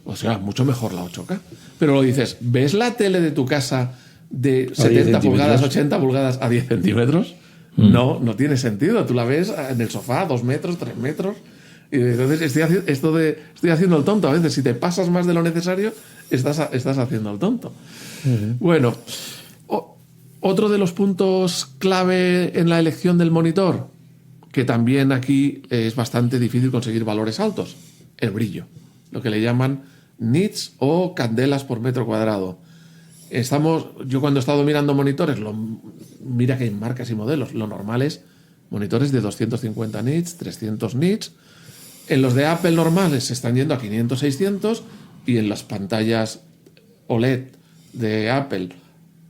O sea, mucho mejor la 8K. Pero lo dices, ¿ves la tele de tu casa de 70 pulgadas, 80 pulgadas a 10 centímetros? No tiene sentido. Tú la ves en el sofá, 2 metros, 3 metros. Y entonces estoy haciendo el tonto. A veces, si te pasas más de lo necesario, estás haciendo el tonto. Bueno, otro de los puntos clave en la elección del monitor, que también aquí es bastante difícil conseguir valores altos, el brillo, lo que le llaman nits o candelas por metro cuadrado. Yo cuando he estado mirando monitores, mira que hay marcas y modelos, lo normal es monitores de 250 nits, 300 nits. En los de Apple normales se están yendo a 500, 600, y en las pantallas OLED de Apple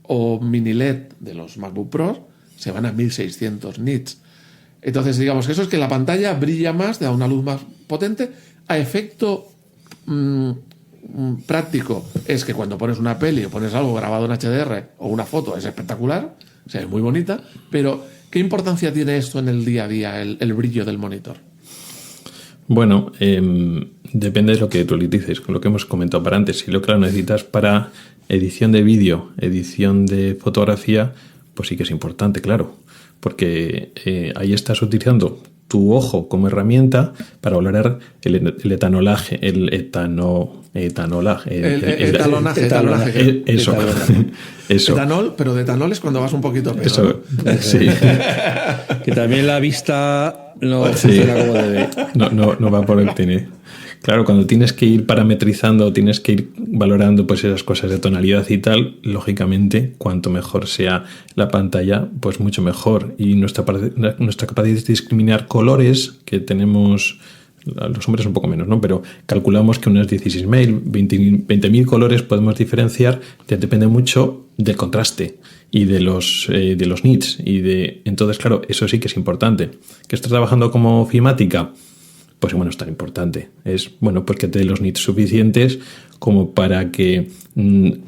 o mini LED de los MacBook Pro se van a 1600 nits. Entonces, digamos que eso es que la pantalla brilla más, da una luz más potente. A efecto práctico es que cuando pones una peli o pones algo grabado en HDR o una foto es espectacular, o sea, es muy bonita, pero ¿qué importancia tiene esto en el día a día, el brillo del monitor? Bueno, depende de lo que tú le dices, con lo que hemos comentado para antes. Si lo que lo necesitas para edición de vídeo, edición de fotografía, pues sí que es importante, claro, porque ahí estás utilizando tu ojo como herramienta para valorar el etanolaje, eso. Etanol, pero de etanol es cuando vas un poquito peor. Eso, sí. Que también la vista no funciona como debe. No va por el tiene. Claro, cuando tienes que ir parametrizando, tienes que ir valorando pues esas cosas de tonalidad y tal, lógicamente, cuanto mejor sea la pantalla, pues mucho mejor. Y nuestra capacidad de discriminar colores, que tenemos, los hombres un poco menos, ¿no? Pero calculamos que unos 16.000, 20.000 colores podemos diferenciar, depende mucho del contraste y de los nits. Entonces, claro, eso sí que es importante. ¿Que estás trabajando como ofimática? pues bueno, es tan importante. Es, bueno, pues que te dé los nits suficientes como para que,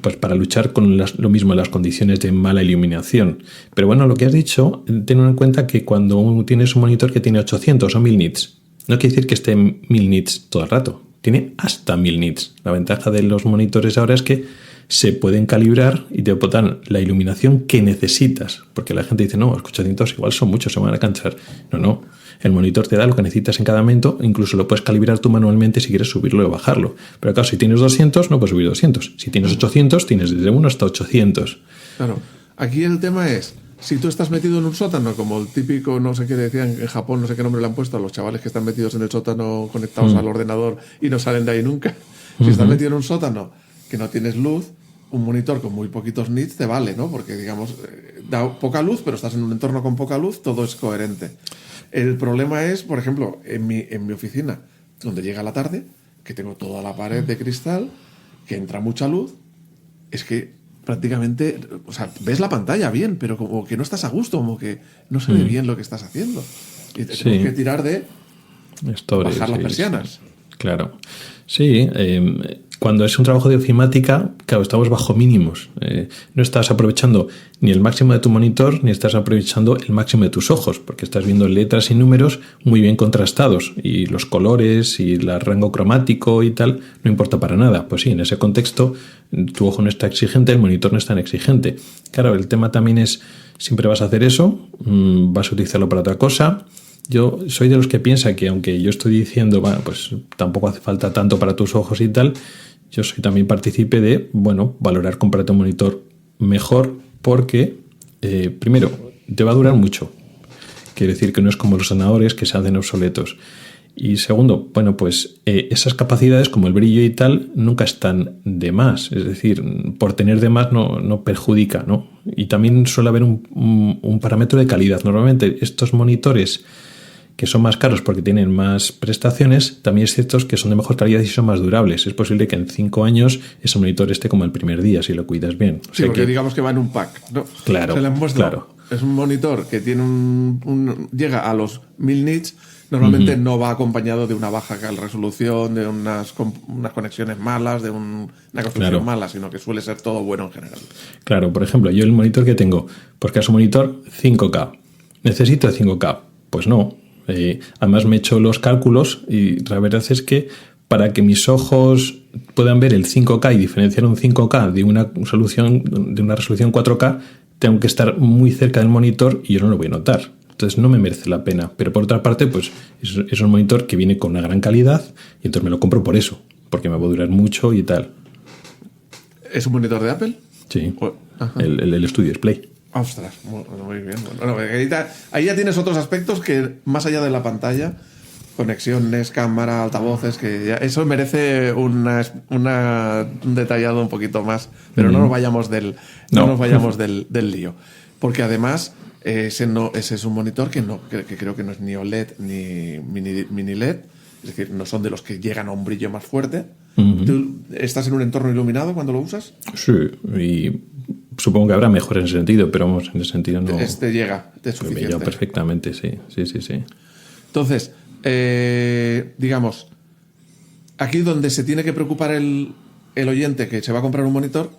pues para luchar con lo mismo, las condiciones de mala iluminación. Pero bueno, lo que has dicho, ten en cuenta que cuando tienes un monitor que tiene 800 o 1000 nits, no quiere decir que esté en 1000 nits todo el rato. Tiene hasta 1000 nits. La ventaja de los monitores ahora es que se pueden calibrar y te botan la iluminación que necesitas. Porque la gente dice, no, 800 igual son muchos, se van a cansar. No. El monitor te da lo que necesitas en cada momento, incluso lo puedes calibrar tú manualmente si quieres subirlo o bajarlo. Pero claro, si tienes 200, no puedes subir 200. Si tienes 800, tienes desde 1 hasta 800. Claro. Aquí el tema es, si tú estás metido en un sótano, como el típico, no sé qué decían en Japón, no sé qué nombre le han puesto a los chavales que están metidos en el sótano conectados al ordenador y no salen de ahí nunca. Si estás metido en un sótano que no tienes luz, un monitor con muy poquitos nits te vale, ¿no? Porque, digamos, da poca luz, pero estás en un entorno con poca luz, todo es coherente. El problema es, por ejemplo, en mi oficina, donde llega la tarde, que tengo toda la pared de cristal, que entra mucha luz, es que prácticamente, o sea, ves la pantalla bien, pero como que no estás a gusto, como que no se ve bien lo que estás haciendo. Y te tienes que tirar de bajar las persianas. Sí. Claro. Sí, cuando es un trabajo de ofimática, claro, estamos bajo mínimos. No estás aprovechando ni el máximo de tu monitor, ni estás aprovechando el máximo de tus ojos, porque estás viendo letras y números muy bien contrastados, y los colores y el rango cromático y tal no importa para nada. Pues sí, en ese contexto tu ojo no está exigente, el monitor no es tan exigente. Claro, el tema también es, siempre vas a hacer eso, vas a utilizarlo para otra cosa. Yo soy de los que piensa que aunque yo estoy diciendo, bueno, pues tampoco hace falta tanto para tus ojos y tal, yo soy también partícipe de, bueno, valorar comprarte un monitor mejor porque, primero, te va a durar mucho. Quiere decir que no es como los ordenadores que se hacen obsoletos. Y segundo, bueno, pues esas capacidades como el brillo y tal nunca están de más. Es decir, por tener de más no perjudica, ¿no? Y también suele haber un parámetro de calidad. Normalmente estos monitores que son más caros porque tienen más prestaciones, también es cierto que son de mejor calidad y son más durables. Es posible que en 5 años ese monitor esté como el primer día, si lo cuidas bien. O sea, sí, porque digamos que va en un pack, ¿no? Claro, se le han puesto, claro. Es un monitor que tiene llega a los 1000 nits, normalmente no va acompañado de una baja resolución, de unas conexiones malas, de una construcción mala, sino que suele ser todo bueno en general. Claro, por ejemplo, yo el monitor que tengo, porque es un monitor 5K. ¿Necesito 5K? Pues no. Además me he hecho los cálculos y la verdad es que para que mis ojos puedan ver el 5K y diferenciar un 5K de una resolución 4K, tengo que estar muy cerca del monitor y yo no lo voy a notar. Entonces no me merece la pena. Pero por otra parte, pues es un monitor que viene con una gran calidad y entonces me lo compro por eso, porque me va a durar mucho y tal. ¿Es un monitor de Apple? Sí, el Studio Display. Ostras, muy bien. Bueno, ahí ya tienes otros aspectos que, más allá de la pantalla, conexiones, cámara, altavoces, que ya, eso merece un detallado un poquito más, pero no nos vayamos del lío. Porque además, ese es un monitor que creo que no es ni OLED ni mini LED, es decir, no son de los que llegan a un brillo más fuerte. ¿Tú estás en un entorno iluminado cuando lo usas? Sí, y supongo que habrá mejor en ese sentido, pero vamos, en ese sentido no. Llega, es suficiente. Me llega perfectamente, sí. Entonces, digamos, aquí donde se tiene que preocupar el oyente que se va a comprar un monitor,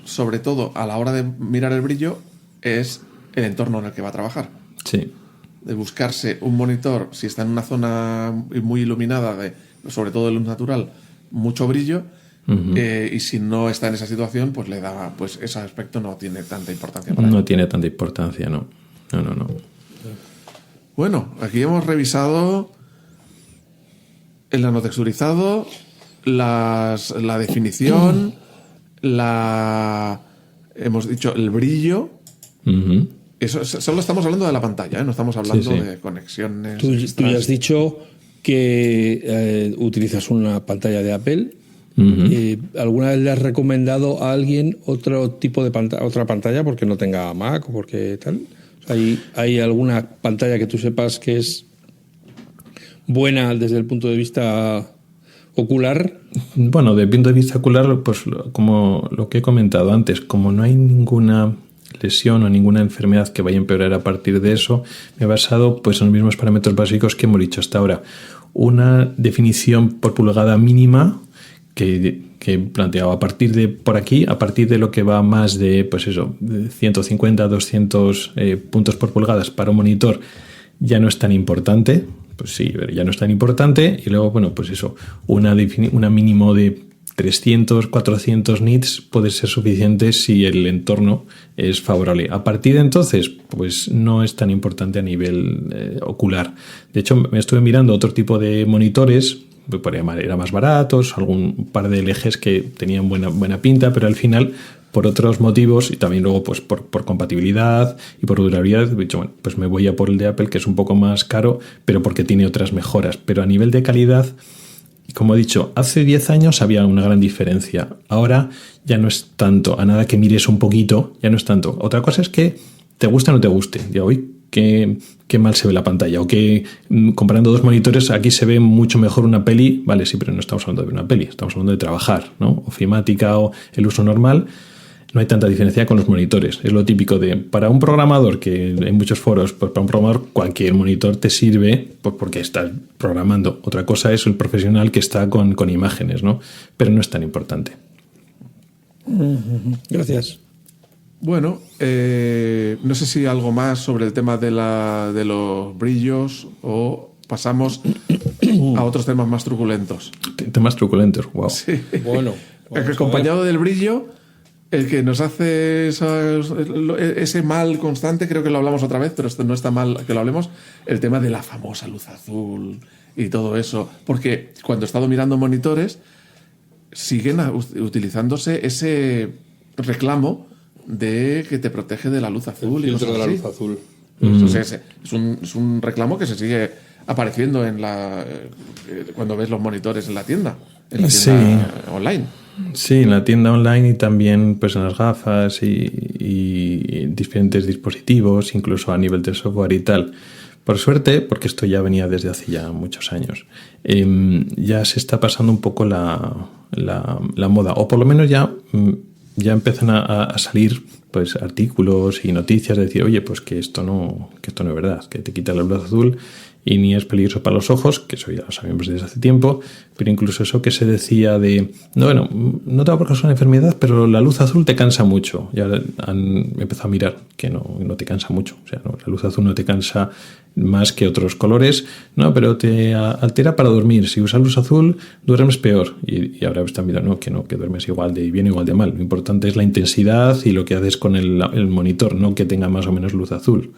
sobre todo a la hora de mirar el brillo, es el entorno en el que va a trabajar. Sí. De buscarse un monitor, si está en una zona muy iluminada, sobre todo de luz natural, mucho brillo. Y si no está en esa situación, pues le da, pues ese aspecto no tiene tanta importancia para él. No tiene tanta importancia, no. Bueno, aquí hemos revisado el nanotexturizado, la definición, hemos dicho el brillo. Eso solo estamos hablando de la pantalla, ¿eh? No estamos hablando de conexiones. Tú ya has dicho que utilizas una pantalla de Apple. ¿Alguna vez le has recomendado a alguien otro tipo de otra pantalla porque no tenga Mac o porque tal? ¿Hay alguna pantalla que tú sepas que es buena desde el punto de vista ocular? Bueno, desde el punto de vista ocular, pues como lo que he comentado antes, como no hay ninguna lesión o ninguna enfermedad que vaya a empeorar a partir de eso, me he basado pues en los mismos parámetros básicos que hemos dicho hasta ahora. una definición por pulgada mínima que planteaba a partir de por aquí, a partir de lo que va más de, pues eso, 150, 200 puntos por pulgadas para un monitor, ya no es tan importante. Pues sí, ya no es tan importante. Y luego, bueno, pues eso, una mínimo de 300, 400 nits puede ser suficiente si el entorno es favorable. A partir de entonces, pues no es tan importante a nivel ocular. De hecho, me estuve mirando otro tipo de monitores, eran más baratos, algún par de LGs que tenían buena pinta, pero al final, por otros motivos y también luego pues por compatibilidad y por durabilidad, he dicho, bueno, pues me voy a por el de Apple, que es un poco más caro, pero porque tiene otras mejoras. Pero a nivel de calidad, como he dicho, hace 10 años había una gran diferencia. Ahora ya no es tanto, a nada que mires un poquito, ya no es tanto. Otra cosa es que te guste o no te guste. Digo, uy, qué mal se ve la pantalla, o que comparando dos monitores aquí se ve mucho mejor una peli. Vale, sí, pero no estamos hablando de ver una peli, estamos hablando de trabajar, ¿no? Ofimática o el uso normal. No hay tanta diferencia con los monitores. Es lo típico de, para un programador, que en muchos foros, pues para un programador cualquier monitor te sirve porque estás programando. Otra cosa es el profesional que está con imágenes, ¿no? Pero no es tan importante. Gracias. Bueno, no sé si algo más sobre el tema de los brillos o pasamos a otros temas más truculentos. Temas truculentos, wow. Sí. Bueno. Acompañado del brillo, el que nos hace ese mal constante, creo que lo hablamos otra vez, pero no está mal que lo hablemos, el tema de la famosa luz azul y todo eso. Porque cuando he estado mirando monitores, siguen utilizándose ese reclamo de que te protege de la luz azul. El y filtro cosas de la así. luz azul. Entonces, es un reclamo que se sigue apareciendo cuando ves los monitores en la tienda Sí. online. Sí, en la tienda online y también pues en las gafas y diferentes dispositivos, incluso a nivel de software y tal. Por suerte, porque esto ya venía desde hace ya muchos años, ya se está pasando un poco la moda, o por lo menos ya empiezan a salir pues artículos y noticias de decir, oye, pues que esto no es verdad, que te quita la luz azul y ni es peligroso para los ojos, que eso ya lo sabemos desde hace tiempo, pero incluso eso que se decía de, no te va a causar una enfermedad, pero la luz azul te cansa mucho. Ya han empezado a mirar que no te cansa mucho. O sea, no, la luz azul no te cansa más que otros colores, no, pero te altera para dormir. Si usas luz azul, duermes peor. Y ahora están mirando que duermes igual de bien o igual de mal. Lo importante es la intensidad y lo que haces con el monitor, no que tenga más o menos luz azul.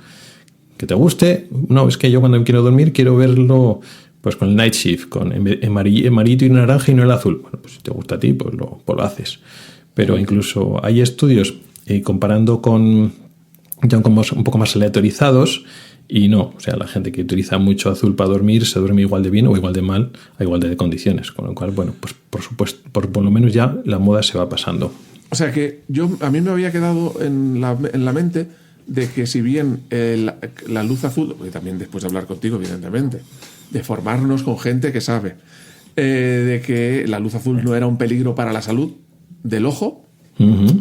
Que te guste, no, es que yo cuando quiero dormir quiero verlo pues con el night shift, con amarillito y naranja y no el azul. Bueno, pues si te gusta a ti, pues lo haces. Pero incluso hay estudios comparando con ya un poco más aleatorizados y no, o sea, la gente que utiliza mucho azul para dormir se duerme igual de bien o igual de mal a igual de condiciones. Con lo cual, bueno, pues por supuesto, por lo menos ya la moda se va pasando. O sea que a mí me había quedado en la mente de que si bien la luz azul, y también después de hablar contigo, evidentemente, de formarnos con gente que sabe, de que la luz azul no era un peligro para la salud del ojo,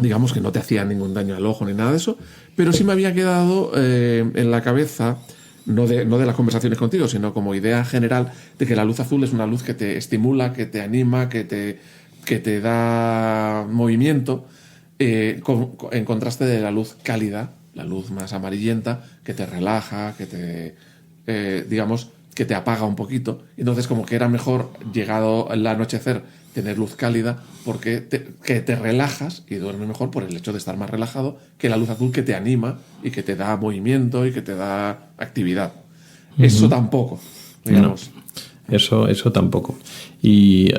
digamos que no te hacía ningún daño al ojo ni nada de eso, pero sí me había quedado en la cabeza, no de las conversaciones contigo, sino como idea general de que la luz azul es una luz que te estimula, que te anima, que te da movimiento, en contraste de la luz cálida, la luz más amarillenta, que te relaja, que digamos, que te apaga un poquito. Entonces, como que era mejor, llegado el anochecer, tener luz cálida, porque que te relajas y duermes mejor por el hecho de estar más relajado, que la luz azul que te anima y que te da movimiento y que te da actividad. Eso tampoco, digamos. No. Eso tampoco. Y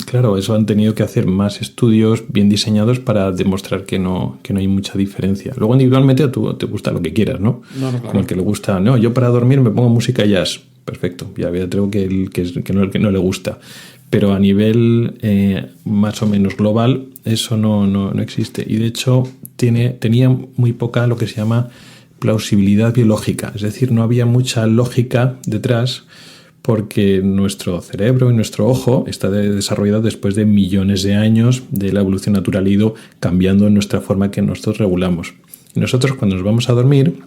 claro, eso han tenido que hacer más estudios bien diseñados para demostrar que no hay mucha diferencia. Luego individualmente tú te gusta lo que quieras, ¿no? No, claro. Como el que le gusta, no, yo para dormir me pongo música jazz. Perfecto, ya creo que no le gusta. Pero a nivel más o menos global eso no existe. Y de hecho tenía muy poca lo que se llama plausibilidad biológica. Es decir, no había mucha lógica detrás, porque nuestro cerebro y nuestro ojo está desarrollado después de millones de años de la evolución natural, ha ido cambiando en nuestra forma que nosotros regulamos. Y nosotros cuando nos vamos a dormir,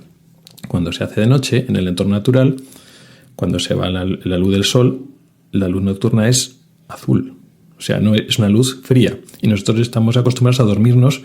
cuando se hace de noche en el entorno natural, cuando se va la luz del sol, la luz nocturna es azul. O sea, no es una luz fría. Y nosotros estamos acostumbrados a dormirnos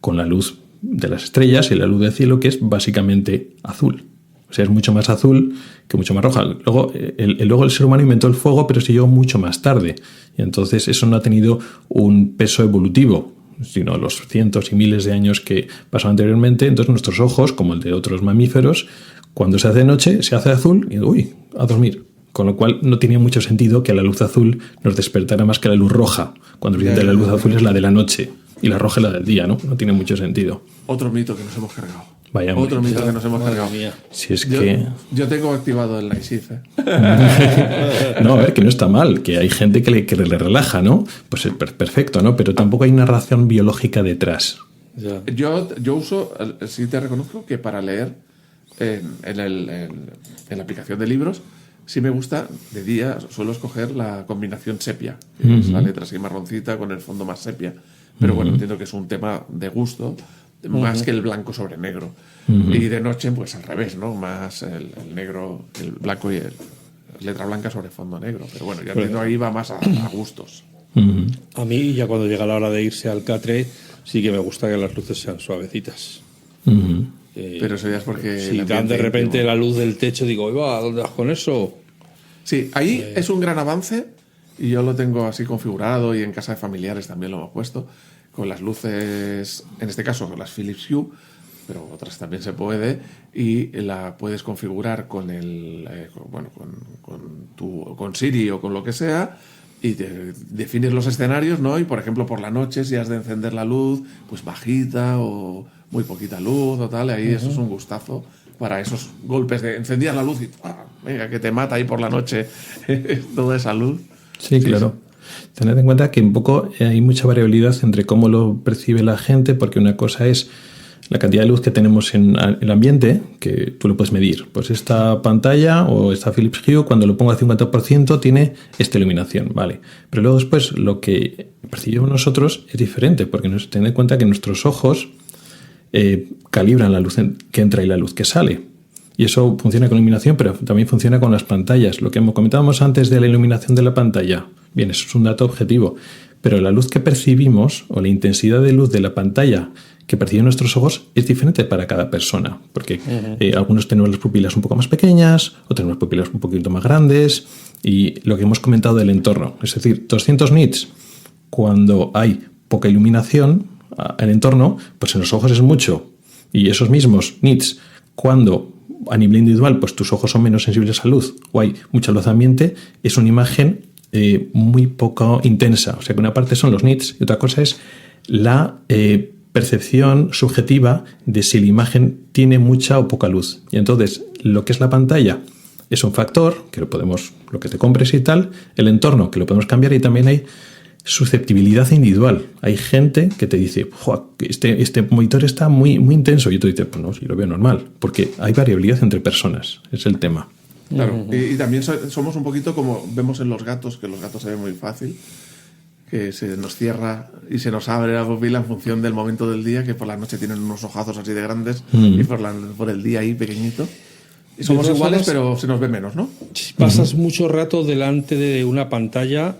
con la luz de las estrellas y la luz del cielo, que es básicamente azul. O sea, es mucho más azul que mucho más roja. Luego el ser humano inventó el fuego, pero se llegó mucho más tarde. Y entonces eso no ha tenido un peso evolutivo, sino los cientos y miles de años que pasaron anteriormente. Entonces nuestros ojos, como el de otros mamíferos, cuando se hace noche, se hace azul y ¡uy! A dormir. Con lo cual no tenía mucho sentido que la luz azul nos despertara más que la luz roja, cuando evidentemente la luz azul es la de la noche y la roja es la del día, ¿no? No tiene mucho sentido. Otro mito que nos hemos cargado. Vaya, hombre. Otro mito que nos hemos cargado. Si es que... Yo tengo activado el Night Shift, ¿eh? No, a ver, que no está mal, que hay gente que le relaja, ¿no? Pues es perfecto, ¿no? Pero tampoco hay una razón biológica detrás. Ya. Yo uso, sí te reconozco que para leer en la aplicación de libros, sí me gusta, de día suelo escoger la combinación sepia, que es la letra así marroncita con el fondo más sepia. Pero bueno, entiendo que es un tema de gusto, más que el blanco sobre negro. Y de noche, pues al revés, ¿no? Más el negro, el blanco y letra blanca sobre fondo negro. Pero bueno, ya entiendo, ahí va más a gustos. A mí, ya cuando llega la hora de irse al catre, sí que me gusta que las luces sean suavecitas. Pero eso ya es porque... Si dan de repente la luz del techo, digo, oiga, ¿a dónde vas con eso? Sí, ahí es un gran avance y yo lo tengo así configurado y en casa de familiares también lo hemos puesto con las luces, en este caso con las Philips Hue, pero otras también se puede y la puedes configurar con el con Siri o con lo que sea y te defines los escenarios, ¿no? Y por ejemplo por la noche si has de encender la luz pues bajita o muy poquita luz o tal, ahí eso es un gustazo para esos golpes de encendías la luz y venga que te mata ahí por la noche toda esa luz. Sí, claro. Sí. Tened en cuenta que un poco hay mucha variabilidad entre cómo lo percibe la gente, porque una cosa es la cantidad de luz que tenemos en el ambiente, que tú lo puedes medir. Pues esta pantalla o esta Philips Hue, cuando lo pongo a 50%, tiene esta iluminación, ¿vale? Pero luego después lo que percibimos nosotros es diferente, porque tened en cuenta que nuestros ojos calibran la luz que entra y la luz que sale. Y eso funciona con iluminación, pero también funciona con las pantallas. Lo que comentábamos antes de la iluminación de la pantalla, bien, eso es un dato objetivo, pero la luz que percibimos o la intensidad de luz de la pantalla que perciben nuestros ojos es diferente para cada persona, porque algunos tenemos las pupilas un poco más pequeñas, otros tenemos las pupilas un poquito más grandes, y lo que hemos comentado del entorno, es decir, 200 nits cuando hay poca iluminación el entorno, pues en los ojos es mucho, y esos mismos nits cuando a nivel individual pues tus ojos son menos sensibles a luz o hay mucha luz ambiente, es una imagen muy poco intensa. O sea que una parte son los nits y otra cosa es la percepción subjetiva de si la imagen tiene mucha o poca luz. Y entonces lo que es la pantalla es un factor que lo que te compres y tal, el entorno que lo podemos cambiar, y también hay susceptibilidad individual. Hay gente que te dice, este monitor está muy, muy intenso, y tú dices, pues no, sí, lo veo normal, porque hay variabilidad entre personas, es el tema. Claro, y también somos un poquito como vemos en los gatos, que los gatos se ven muy fácil, que se nos cierra y se nos abre la pupila en función del momento del día, que por la noche tienen unos ojazos así de grandes y por el día ahí pequeñito. Y somos iguales, pero se nos ve menos, ¿no? Si pasas mucho rato delante de una pantalla,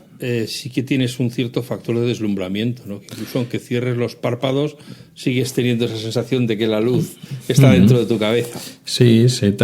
sí que tienes un cierto factor de deslumbramiento, ¿no? Que incluso aunque cierres los párpados, sigues teniendo esa sensación de que la luz está dentro de tu cabeza. Sí, se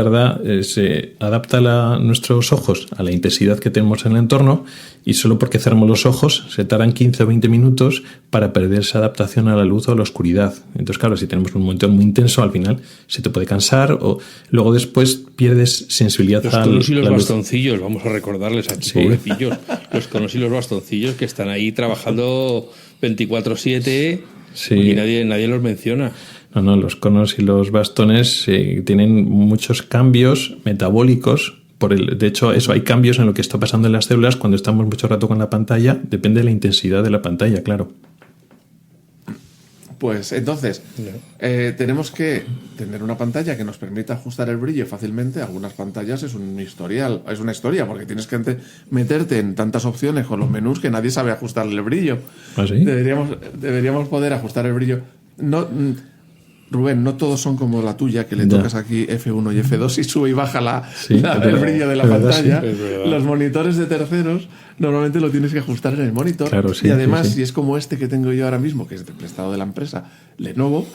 adapta nuestros ojos a la intensidad que tenemos en el entorno, y solo porque cerramos los ojos se tardan 15 o 20 minutos para perder esa adaptación a la luz o a la oscuridad. Entonces, claro, si tenemos un monitor muy intenso, al final se te puede cansar o luego después pierdes sensibilidad a la luz. Los conos y los bastoncillos, vamos a recordarles aquí, pobrecillos. Los conos y los bastoncillos que están ahí trabajando 24/7 y nadie los menciona. No, los conos y los bastones tienen muchos cambios metabólicos. De hecho, hay cambios en lo que está pasando en las células cuando estamos mucho rato con la pantalla. Depende de la intensidad de la pantalla, claro. Pues entonces, tenemos que tener una pantalla que nos permita ajustar el brillo fácilmente. Algunas pantallas es una historia, porque tienes que meterte en tantas opciones con los menús que nadie sabe ajustarle el brillo. ¿Ah, sí? Deberíamos poder ajustar el brillo. No, Rubén, no todos son como la tuya, que le tocas aquí F1 y F2 y sube y baja el brillo de la pantalla. Sí, los monitores de terceros normalmente lo tienes que ajustar en el monitor. Claro, sí, y además, sí. si es como este que tengo yo ahora mismo, que es de prestado de la empresa, Lenovo,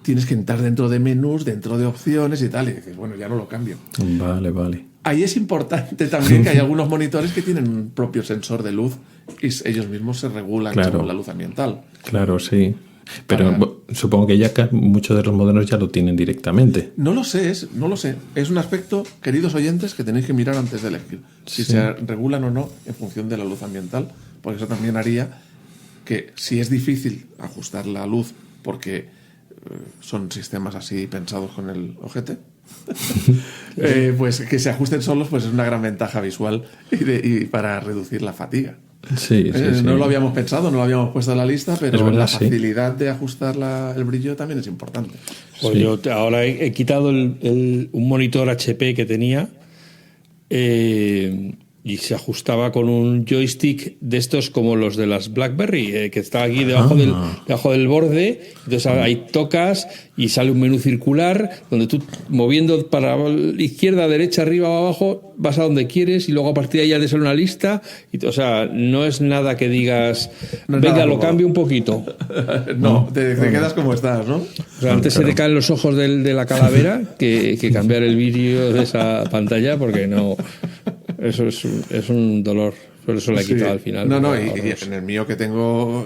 tienes que entrar dentro de menús, dentro de opciones y tal, y dices, bueno, ya no lo cambio. Vale. Ahí es importante también que hay algunos monitores que tienen un propio sensor de luz y ellos mismos se regulan según la luz ambiental. Claro, sí. Pero supongo que ya muchos de los modelos ya lo tienen directamente. No lo sé. Es un aspecto, queridos oyentes, que tenéis que mirar antes de elegir. Si se regulan o no en función de la luz ambiental. Porque eso también haría que, si es difícil ajustar la luz porque son sistemas así pensados con el ojete, pues que se ajusten solos, pues es una gran ventaja visual y para reducir la fatiga. Sí. No lo habíamos pensado, no lo habíamos puesto en la lista, pero verdad, la facilidad de ajustar el brillo también es importante. Pues yo ahora he quitado un monitor HP que tenía y se ajustaba con un joystick de estos como los de las BlackBerry, que está aquí debajo del borde. Entonces ahí tocas y sale un menú circular donde tú, moviendo para izquierda, derecha, arriba o abajo, vas a donde quieres y luego a partir de ahí ya te sale una lista. O sea, no es nada que digas, venga, lo cambio un poquito. No, te quedas como estás, ¿no? O sea, antes se te caen los ojos de la calavera que cambiar el vídeo de esa pantalla, porque no... Eso es un dolor. Por eso la he quitado al final. No, y en el mío que tengo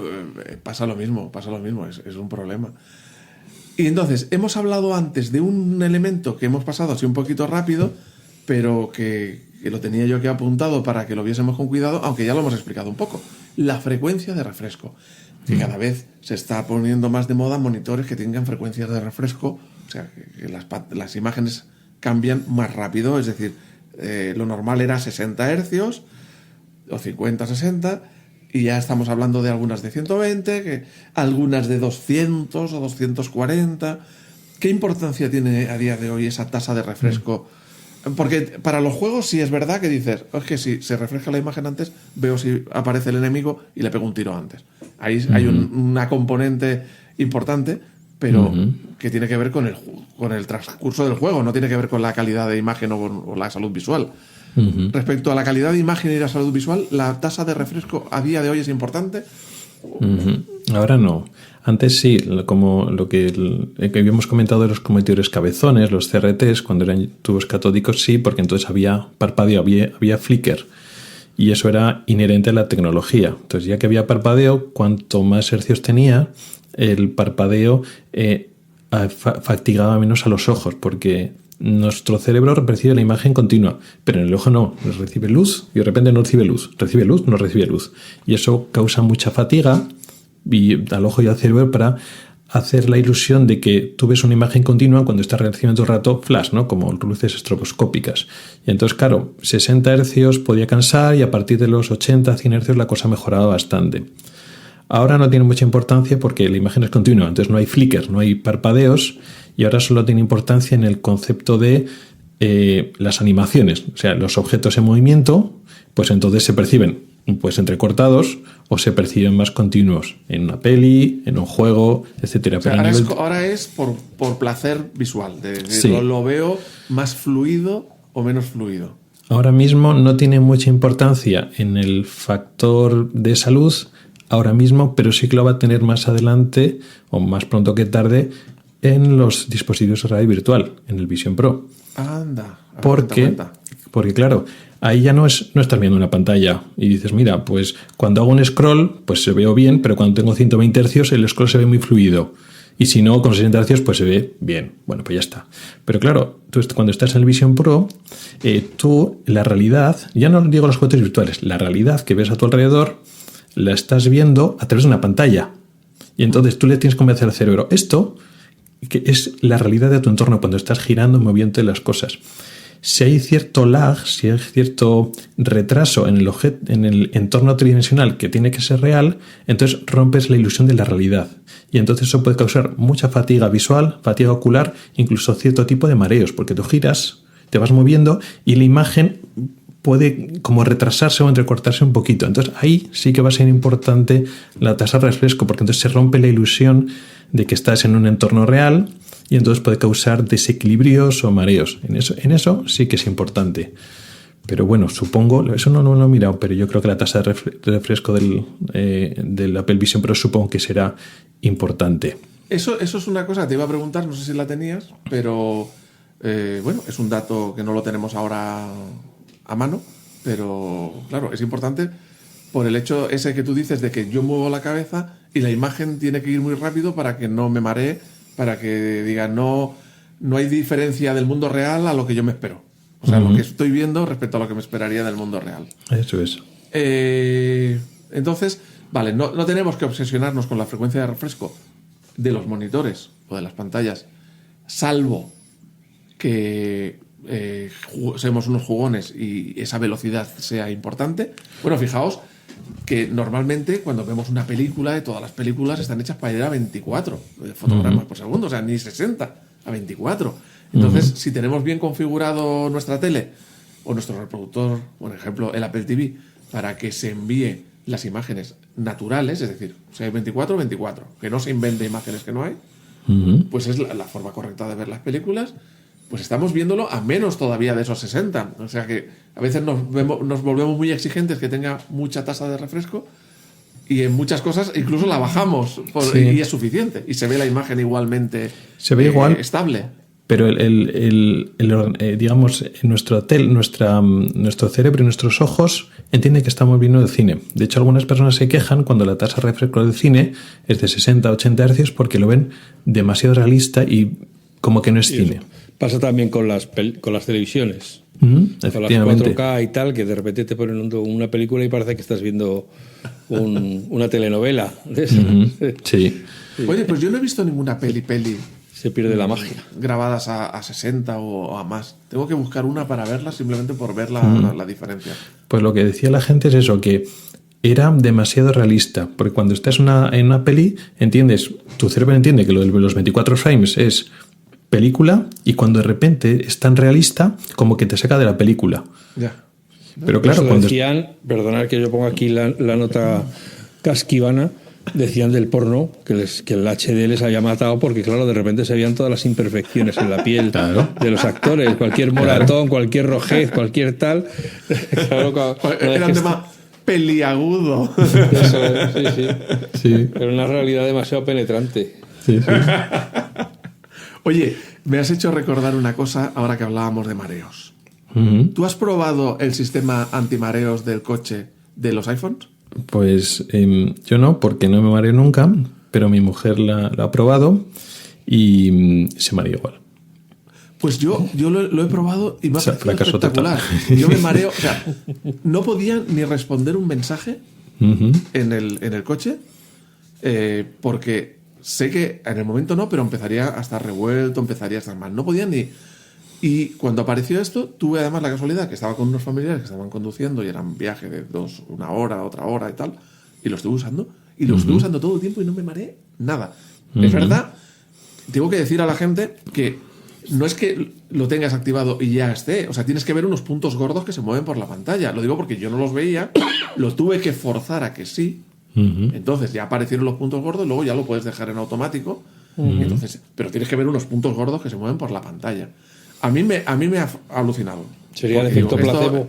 pasa lo mismo. Es un problema. Y entonces, hemos hablado antes de un elemento que hemos pasado así un poquito rápido, pero que lo tenía yo aquí apuntado para que lo viésemos con cuidado, aunque ya lo hemos explicado un poco. La frecuencia de refresco. Que cada vez se está poniendo más de moda monitores que tengan frecuencias de refresco, o sea, que las imágenes cambian más rápido, es decir, lo normal era 60 hercios o 50-60 y ya estamos hablando de algunas de 120, algunas de 200 o 240. ¿Qué importancia tiene a día de hoy esa tasa de refresco? Porque para los juegos sí es verdad que dices, es que si se refresca la imagen antes, veo si aparece el enemigo y le pego un tiro antes. Ahí hay una componente importante, pero que tiene que ver con el transcurso del juego, no tiene que ver con la calidad de imagen o la salud visual. Respecto a la calidad de imagen y la salud visual, ¿la tasa de refresco a día de hoy es importante? Ahora no. Antes sí, como lo que habíamos comentado de los monitores cabezones, los CRTs, cuando eran tubos catódicos, sí, porque entonces había parpadeo, había flicker. Y eso era inherente a la tecnología. Entonces, ya que había parpadeo, cuanto más hercios tenía, el parpadeo fatigaba menos a los ojos, porque nuestro cerebro percibe la imagen continua, pero en el ojo no, recibe luz y de repente no recibe luz, no recibe luz. Y eso causa mucha fatiga al ojo y al cerebro para hacer la ilusión de que tú ves una imagen continua cuando estás recibiendo todo el rato flash, ¿no? Como luces estroboscópicas. Y entonces, claro, 60 hercios podía cansar y a partir de los 80, 100 hercios la cosa mejoraba bastante. Ahora no tiene mucha importancia porque la imagen es continua, entonces no hay flickers, no hay parpadeos y ahora solo tiene importancia en el concepto de las animaciones. O sea, los objetos en movimiento, pues entonces se perciben pues entrecortados o se perciben más continuos en una peli, en un juego, etcétera. O sea, ahora es por placer visual, lo veo más fluido o menos fluido. Ahora mismo no tiene mucha importancia en el factor de salud ahora mismo, pero sí que lo va a tener más adelante o más pronto que tarde en los dispositivos de realidad virtual, en el Vision Pro. Anda. Porque claro, ahí ya no estás viendo una pantalla y dices, mira, pues cuando hago un scroll, pues se veo bien, pero cuando tengo 120 hercios el scroll se ve muy fluido. Y si no, con 60 hercios, pues se ve bien. Bueno, pues ya está. Pero claro, tú cuando estás en el Vision Pro, tú, la realidad, ya no digo los juguetes virtuales, la realidad que ves a tu alrededor la estás viendo a través de una pantalla. Y entonces tú le tienes que convencer al cerebro. Esto que es la realidad de tu entorno cuando estás girando, moviendo las cosas. Si hay cierto lag, si hay cierto retraso en el entorno tridimensional que tiene que ser real, entonces rompes la ilusión de la realidad. Y entonces eso puede causar mucha fatiga visual, fatiga ocular, incluso cierto tipo de mareos, porque tú giras, te vas moviendo y la imagen puede como retrasarse o entrecortarse un poquito. Entonces ahí sí que va a ser importante la tasa de refresco, porque entonces se rompe la ilusión de que estás en un entorno real y entonces puede causar desequilibrios o mareos. En eso sí que es importante. Pero bueno, supongo, eso no lo he mirado, pero yo creo que la tasa de refresco del Apple Vision Pro supongo que será importante. Eso es una cosa que te iba a preguntar, no sé si la tenías, pero bueno, es un dato que no lo tenemos ahora a mano, pero claro, es importante por el hecho ese que tú dices de que yo muevo la cabeza y la imagen tiene que ir muy rápido para que no me maree, para que diga no hay diferencia del mundo real a lo que yo me espero. O sea, lo que estoy viendo respecto a lo que me esperaría del mundo real. Eso es. Entonces, vale, no tenemos que obsesionarnos con la frecuencia de refresco de los monitores o de las pantallas, salvo que seamos unos jugones y esa velocidad sea importante. Bueno, fijaos que normalmente cuando vemos una película, todas las películas están hechas para ir a 24 fotogramas por segundo, o sea, ni 60, a 24. Entonces, si tenemos bien configurado nuestra tele o nuestro reproductor, por ejemplo, el Apple TV, para que se envíe las imágenes naturales, es decir, si hay 24, 24, que no se invente imágenes que no hay, pues es la forma correcta de ver las películas, pues estamos viéndolo a menos todavía de esos 60. O sea que a veces nos volvemos muy exigentes que tenga mucha tasa de refresco y en muchas cosas incluso la bajamos y es suficiente. Y se ve la imagen igualmente igual, estable. Pero digamos, nuestro cerebro y nuestros ojos entienden que estamos viendo el cine. De hecho, algunas personas se quejan cuando la tasa de refresco del cine es de 60 a 80 Hz porque lo ven demasiado realista y como que no es cine. Pasa también con las televisiones. Con las 4K y tal, que de repente te ponen una película y parece que estás viendo una telenovela. Sí. Oye, pues yo no he visto ninguna peli se pierde la magia. Grabadas a 60 o a más. Tengo que buscar una para verla simplemente por ver la diferencia. Pues lo que decía la gente es eso, que era demasiado realista, porque cuando estás en una peli, tu cerebro entiende que lo de los 24 frames es película y cuando de repente es tan realista como que te saca de la película. Ya. Pero claro, cuando decían, perdonad que yo pongo aquí la nota casquivana, decían del porno que el HD les había matado porque, claro, de repente se veían todas las imperfecciones en la piel de los actores, cualquier moratón, cualquier rojez, cualquier tal. Claro, era un tema peliagudo. Eso es, sí. Pero una realidad demasiado penetrante. Sí. Oye, me has hecho recordar una cosa ahora que hablábamos de mareos. ¿Tú has probado el sistema antimareos del coche de los iPhones? Pues yo no, porque no me mareo nunca, pero mi mujer la ha probado y se marea igual. Pues yo lo he probado y me ha parecido espectacular. Total. Yo me mareo, o sea, no podía ni responder un mensaje en el coche porque sé que en el momento no, pero empezaría a estar revuelto, empezaría a estar mal. No podía ni... Y cuando apareció esto, tuve además la casualidad que estaba con unos familiares que estaban conduciendo y era un viaje de una hora, otra hora y tal, y lo estuve usando. Y lo estuve usando todo el tiempo y no me mareé nada. Es verdad, tengo que decir a la gente que no es que lo tengas activado y ya esté. O sea, tienes que ver unos puntos gordos que se mueven por la pantalla. Lo digo porque yo no los veía, lo tuve que forzar a que sí. Entonces ya aparecieron los puntos gordos, luego ya lo puedes dejar en automático. Entonces, pero tienes que ver unos puntos gordos que se mueven por la pantalla. A mí me ha alucinado. ¿Sería el efecto placebo,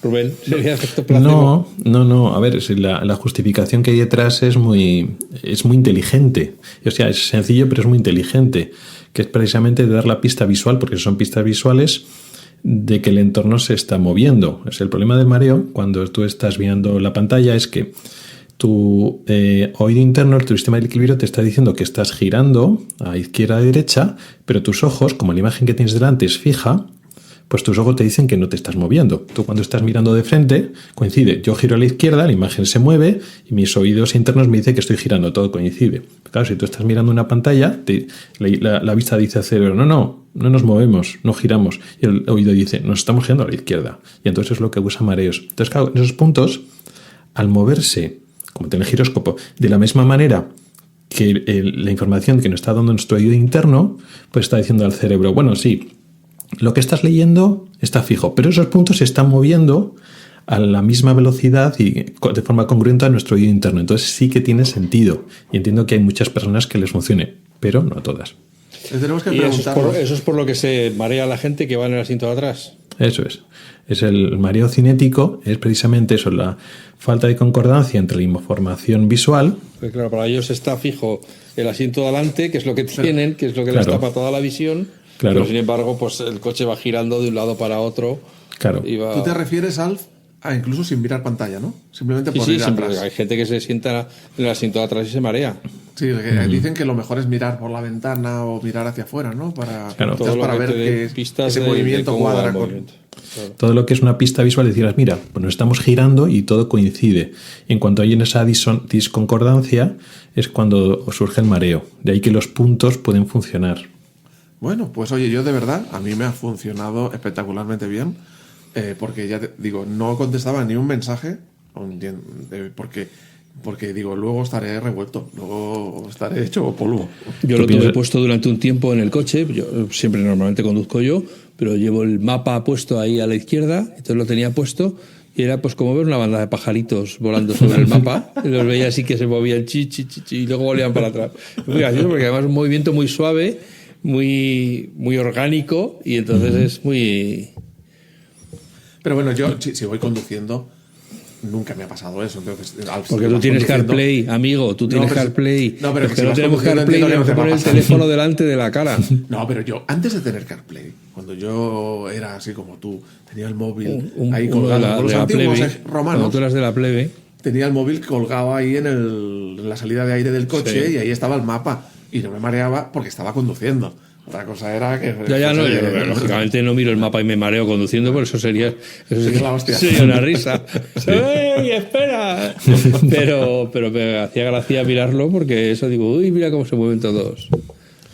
Rubén? ¿Sería efecto placebo? No. A ver, si la justificación que hay detrás es muy inteligente. O sea, es sencillo, pero es muy inteligente. Que es precisamente de dar la pista visual, porque son pistas visuales de que el entorno se está moviendo. O sea, el problema del mareo, cuando tú estás viendo la pantalla, es que tu oído interno, tu sistema de equilibrio te está diciendo que estás girando a izquierda a derecha, pero tus ojos, como la imagen que tienes delante es fija, pues tus ojos te dicen que no te estás moviendo. Tú cuando estás mirando de frente, coincide. Yo giro a la izquierda, la imagen se mueve y mis oídos internos me dicen que estoy girando, todo coincide. Claro, si tú estás mirando una pantalla, la vista dice al cerebro, no nos movemos, no giramos. Y el oído dice, nos estamos girando a la izquierda. Y entonces es lo que usa mareos. Entonces, claro, en esos puntos, al moverse como tiene el giróscopo, de la misma manera que la información que nos está dando nuestro oído interno, pues está diciendo al cerebro, bueno, sí, lo que estás leyendo está fijo, pero esos puntos se están moviendo a la misma velocidad y de forma congruente a nuestro oído interno. Entonces sí que tiene sentido. Y entiendo que hay muchas personas que les funcione, pero no a todas. Tenemos que Y preguntarnos. eso es por lo que se marea la gente que va en el asiento de atrás. Eso es. Es el mareo cinético, es precisamente eso, la falta de concordancia entre la información visual. Porque claro, para ellos está fijo el asiento de adelante, que es lo que tienen, que es lo que les Claro. tapa toda la visión. Claro. Pero sin embargo, pues el coche va girando de un lado para otro. Claro. Y va... Tú te refieres, Alf, a incluso sin mirar pantalla, ¿no? Simplemente Sí, por sí, ir siempre. atrás. Hay gente que se sienta en el asiento de atrás y se marea. Sí, que dicen que lo mejor es mirar por la ventana o mirar hacia afuera, ¿no? Para, Claro. quizás Todo lo para que ver te dé que pistas ese de movimiento cómo va cuadra el con... movimiento. Claro. Todo lo que es una pista visual, decirás, mira, pues nos estamos girando y todo coincide. En cuanto hay en esa disconcordancia, es cuando surge el mareo. De ahí que los puntos pueden funcionar. Bueno, pues oye, yo de verdad, a mí me ha funcionado espectacularmente bien, porque ya te digo, no contestaba ni un mensaje, porque digo, luego estaré revuelto, luego estaré hecho polvo. Yo ¿Qué lo tuve piensas? puesto durante un tiempo en el coche. Yo siempre normalmente conduzco yo, pero llevo el mapa puesto ahí a la izquierda, entonces lo tenía puesto y era pues como ver una banda de pajaritos volando sobre el mapa. Y los veía así que se movían chi, chi, chi, chi, y luego volvían para atrás. Es muy gracioso porque además es un movimiento muy suave, muy orgánico y entonces es muy... Pero bueno, yo si voy conduciendo, nunca me ha pasado eso. Entonces, Porque si tú vas tienes conduciendo- CarPlay, amigo, tú tienes pero si- CarPlay. no, pero Los que que si no vas tenemos conduciendo, CarPlay, entiendo que tenemos no que te va a poner el pasar. teléfono delante de la cara. No, pero yo, antes de tener CarPlay, cuando yo era así como tú, tenía el móvil ahí Uno colgado, como de los la antiguos plebe, cuando romanos, tú eras de la plebe. tenía el móvil colgado ahí en la salida de aire del coche Sí. y ahí estaba el mapa. Y no me mareaba porque estaba conduciendo. Otra cosa era que... Ya, no, fuese- yo lógicamente no miro el mapa y me mareo conduciendo, por eso sería la hostia. sería una risa. ¡Ey, espera! Pero me hacía gracia mirarlo porque eso digo, uy, mira cómo se mueven todos.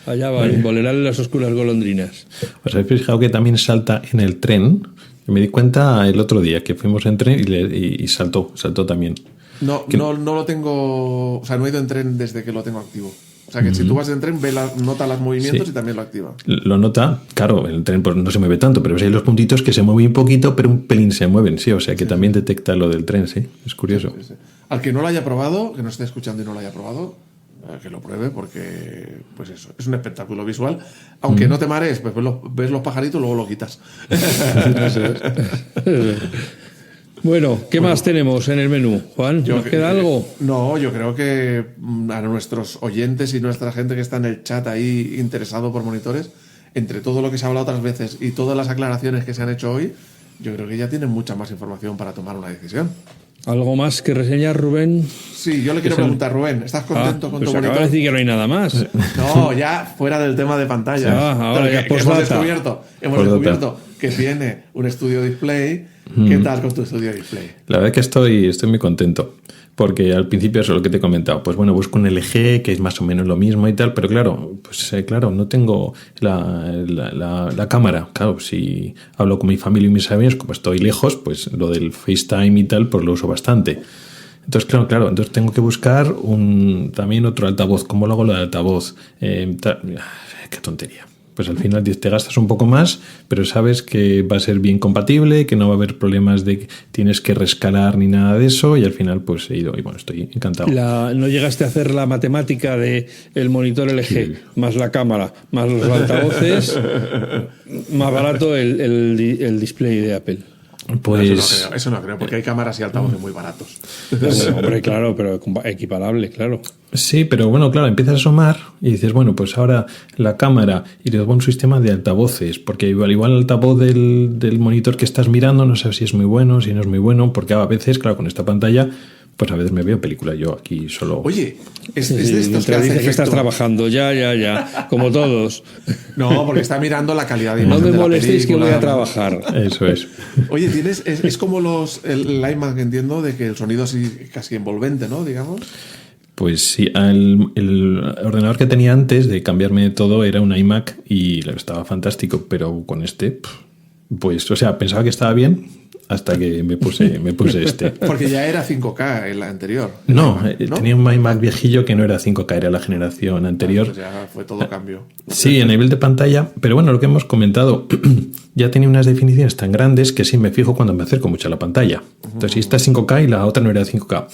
Allá van, volarán las oscuras golondrinas. ¿Os habéis fijado que también salta en el tren? Yo me di cuenta el otro día que fuimos en tren y saltó también. No lo tengo... O sea, no he ido en tren desde que lo tengo activo. O sea, que si tú vas en tren, nota los movimientos Sí. y también lo activa. Lo nota, claro, el tren pues, no se mueve tanto, pero hay los puntitos que se mueven un poquito, pero un pelín se mueven, sí, o sea que también detecta lo del tren, sí, es curioso. Sí, sí. Al que no lo haya probado, que no esté escuchando y no lo haya probado, que lo pruebe porque, pues eso, es un espectáculo visual. Aunque no te marees, pues ves los pajaritos y luego lo quitas. Bueno, ¿qué más tenemos en el menú, Juan? ¿Nos queda algo? No, yo creo que a nuestros oyentes y nuestra gente que está en el chat ahí interesado por monitores, entre todo lo que se ha hablado otras veces y todas las aclaraciones que se han hecho hoy, yo creo que ya tienen mucha más información para tomar una decisión. ¿Algo más que reseñar, Rubén? Sí, yo le quiero preguntar, Rubén, ¿estás contento con pues tu acaba monitor? de decir que no hay nada más. No, ya fuera del tema de pantalla. Ahora Pero ya que hemos postdata. descubierto que tiene un estudio display. ¿Qué tal con tu estudio display? La verdad que estoy muy contento, porque al principio eso es lo que te he comentado, pues bueno, busco un LG que es más o menos lo mismo y tal, pero claro, pues claro, no tengo la cámara, claro, si hablo con mi familia y mis amigos, como estoy lejos, pues lo del FaceTime y tal, pues lo uso bastante. Entonces, claro, entonces tengo que buscar también otro altavoz. ¿Cómo lo hago lo de altavoz? Qué tontería. Pues al final te gastas un poco más, pero sabes que va a ser bien compatible, que no va a haber problemas de que tienes que rescalar ni nada de eso, y al final pues he ido y bueno, estoy encantado. ¿No llegaste a hacer la matemática de el monitor LG, Sí. más la cámara, más los altavoces, más barato el display de Apple? Pues Eso no creo, porque hay cámaras y altavoces muy baratos. Hombre, claro, pero equiparable, claro. sí, pero bueno, claro, empiezas a asomar y dices, bueno, pues ahora la cámara y luego un sistema de altavoces, porque igual el altavoz del monitor que estás mirando no sabes si es muy bueno, si no es muy bueno, porque a veces, claro, con esta pantalla, pues a veces me veo película yo aquí solo. Oye, es Sí, de estos que mientras hace dices que estás efecto. trabajando, ya, como todos. No, porque está mirando la calidad de No imagen me de la molestéis que película. voy a trabajar. Eso es. Oye, es como el iMac que entiendo, de que el sonido así casi envolvente, ¿no? Digamos. Pues sí, el ordenador que tenía antes de cambiarme de todo era un iMac y estaba fantástico, pero con este Pues, o sea, pensaba que estaba bien hasta que me puse este. Porque ya era 5K el anterior. No, tenía un iMac viejillo que no era 5K, era la generación anterior. Pues ya fue todo cambio. Sí, a nivel de pantalla, pero bueno, lo que hemos comentado, ya tenía unas definiciones tan grandes que sí me fijo cuando me acerco mucho a la pantalla. Entonces, si esta es 5K y la otra no era 5K,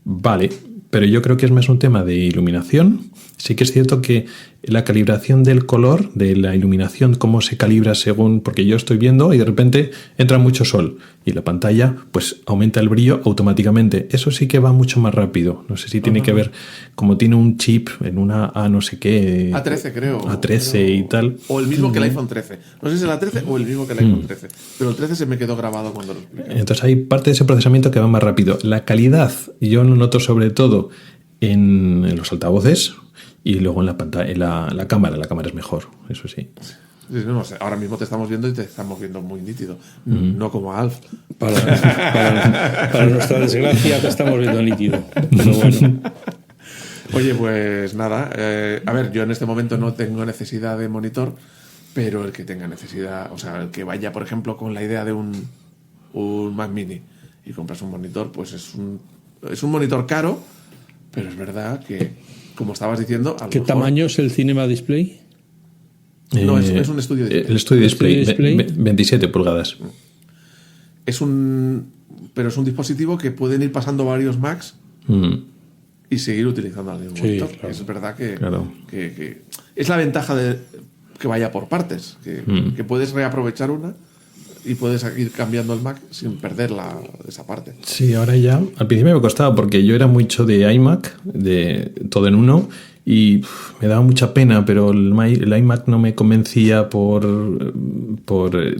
vale, pero yo creo que es más un tema de iluminación. Sí que es cierto que la calibración del color, de la iluminación, cómo se calibra según, porque yo estoy viendo y de repente entra mucho sol y la pantalla pues aumenta el brillo automáticamente. Eso sí que va mucho más rápido. No sé si tiene que ver, como tiene un chip en una A no sé qué. A13 creo. A13 y tal. O el mismo que el iPhone 13. No sé si es el A13 o el mismo que el iPhone 13. Pero el 13 se me quedó grabado cuando lo expliqué. Entonces hay parte de ese procesamiento que va más rápido. La calidad yo lo noto sobre todo en los altavoces. Y luego en la pantalla, la cámara es mejor, eso sí. No sé, ahora mismo te estamos viendo y te estamos viendo muy nítido. No como a Alf. Para nuestra desgracia te estamos viendo nítido. Pero bueno. Oye, pues nada. A ver, yo en este momento no tengo necesidad de monitor, pero el que tenga necesidad, o sea, el que vaya, por ejemplo, con la idea de un Mac Mini y compras un monitor, pues es un monitor caro, pero es verdad que, como estabas diciendo... ¿Qué tamaño es el Cinema Display? No, es un estudio display. El estudio display, 27 pulgadas. Pero es un dispositivo que pueden ir pasando varios Macs y seguir utilizando el mismo monitor. Claro. Es verdad que es la ventaja de que vaya por partes, que puedes reaprovechar una y puedes ir cambiando el Mac sin perder esa parte. Sí, ahora ya. Al principio me costaba porque yo era mucho de iMac, de todo en uno, y me daba mucha pena, pero el iMac no me convencía por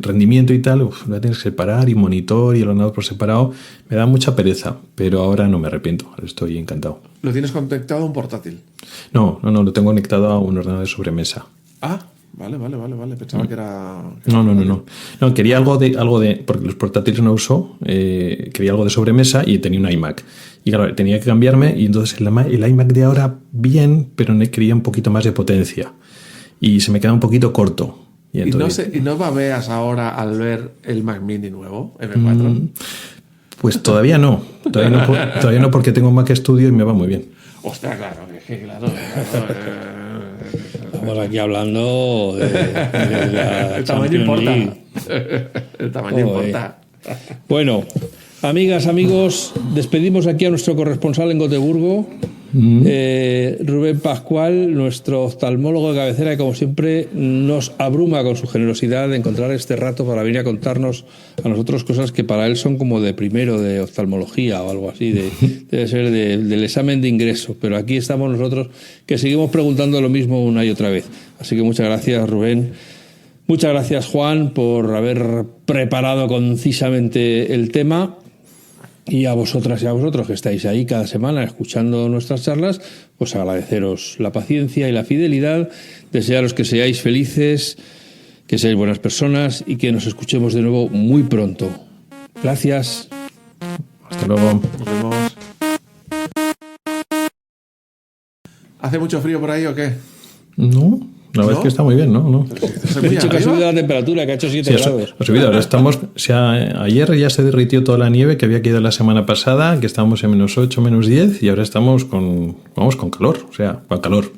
rendimiento y tal. Lo tienes que separar y monitor y el ordenador por separado. Me da mucha pereza, pero ahora no me arrepiento. Ahora estoy encantado. ¿Lo tienes conectado a un portátil? No, lo tengo conectado a un ordenador de sobremesa. Ah, Vale. Pensaba que era... No, quería algo de... Porque los portátiles no uso. Quería algo de sobremesa y tenía un iMac. Y claro, tenía que cambiarme y entonces el iMac de ahora bien, pero quería un poquito más de potencia. Y se me queda un poquito corto. Y entonces, ¿Y no babeas ahora al ver el Mac Mini nuevo, M4? Pues todavía no. Todavía no porque tengo un Mac Studio y me va muy bien. Ostras, claro. Estamos aquí hablando de la el tamaño importa. El tamaño importa. Bueno, amigas, amigos, despedimos aquí a nuestro corresponsal en Gotemburgo, Rubén Pascual, nuestro oftalmólogo de cabecera, que como siempre nos abruma con su generosidad de encontrar este rato para venir a contarnos a nosotros cosas que para él son como de primero de oftalmología o algo así, debe ser del examen de ingreso, pero aquí estamos nosotros que seguimos preguntando lo mismo una y otra vez. Así que muchas gracias, Rubén. Muchas gracias, Juan, por haber preparado concisamente el tema. Y a vosotras y a vosotros que estáis ahí cada semana escuchando nuestras charlas, pues agradeceros la paciencia y la fidelidad, desearos que seáis felices, que seáis buenas personas y que nos escuchemos de nuevo muy pronto. Gracias. Hasta luego. Nos vemos. ¿Hace mucho frío por ahí o qué? No. La verdad es que está muy bien, ¿no? He dicho que ha subido la temperatura, que ha hecho 7 grados. Ha subido. Ahora estamos... ayer ya se derritió toda la nieve que había caído la semana pasada, que estábamos en -8, -10, y ahora estamos con calor. O sea, con calor.